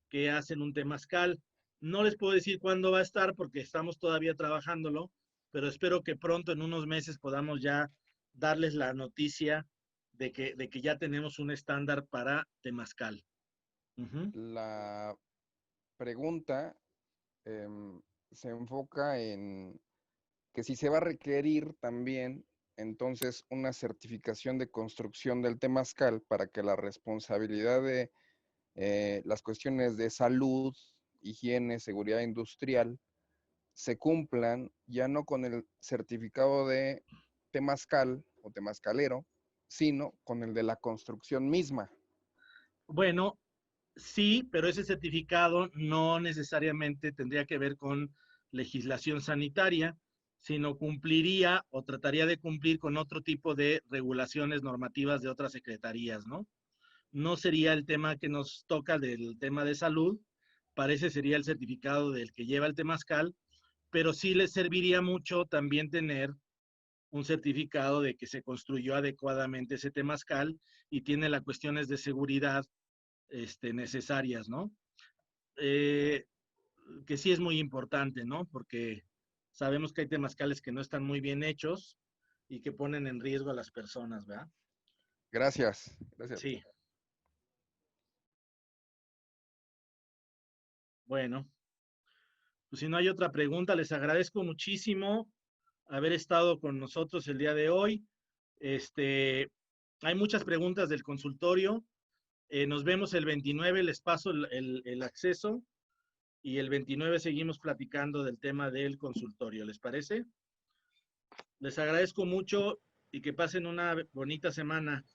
que hacen un temazcal. No les puedo decir cuándo va a estar porque estamos todavía trabajándolo, pero espero que pronto, en unos meses, podamos ya darles la noticia de que ya tenemos un estándar para temazcal. La pregunta se enfoca en que si se va a requerir también entonces una certificación de construcción del temazcal para que la responsabilidad de las cuestiones de salud, higiene, seguridad industrial se cumplan ya no con el certificado de temazcal o temazcalero, sino con el de la construcción misma. Bueno, sí, pero ese certificado no necesariamente tendría que ver con legislación sanitaria, sino cumpliría o trataría de cumplir con otro tipo de regulaciones normativas de otras secretarías, ¿no? No sería el tema que nos toca del tema de salud, parece sería el certificado del que lleva el temazcal, pero sí les serviría mucho también tener un certificado de que se construyó adecuadamente ese temazcal y tiene las cuestiones de seguridad necesarias, ¿no? Que sí es muy importante, ¿no? Porque sabemos que hay temazcales que no están muy bien hechos y que ponen en riesgo a las personas, ¿verdad? Gracias. Gracias. Sí. Bueno, pues si no hay otra pregunta, les agradezco muchísimo haber estado con nosotros el día de hoy. Hay muchas preguntas del consultorio. Nos vemos el 29, les paso el acceso. Y el 29 seguimos platicando del tema del consultorio, ¿les parece? Les agradezco mucho y que pasen una bonita semana.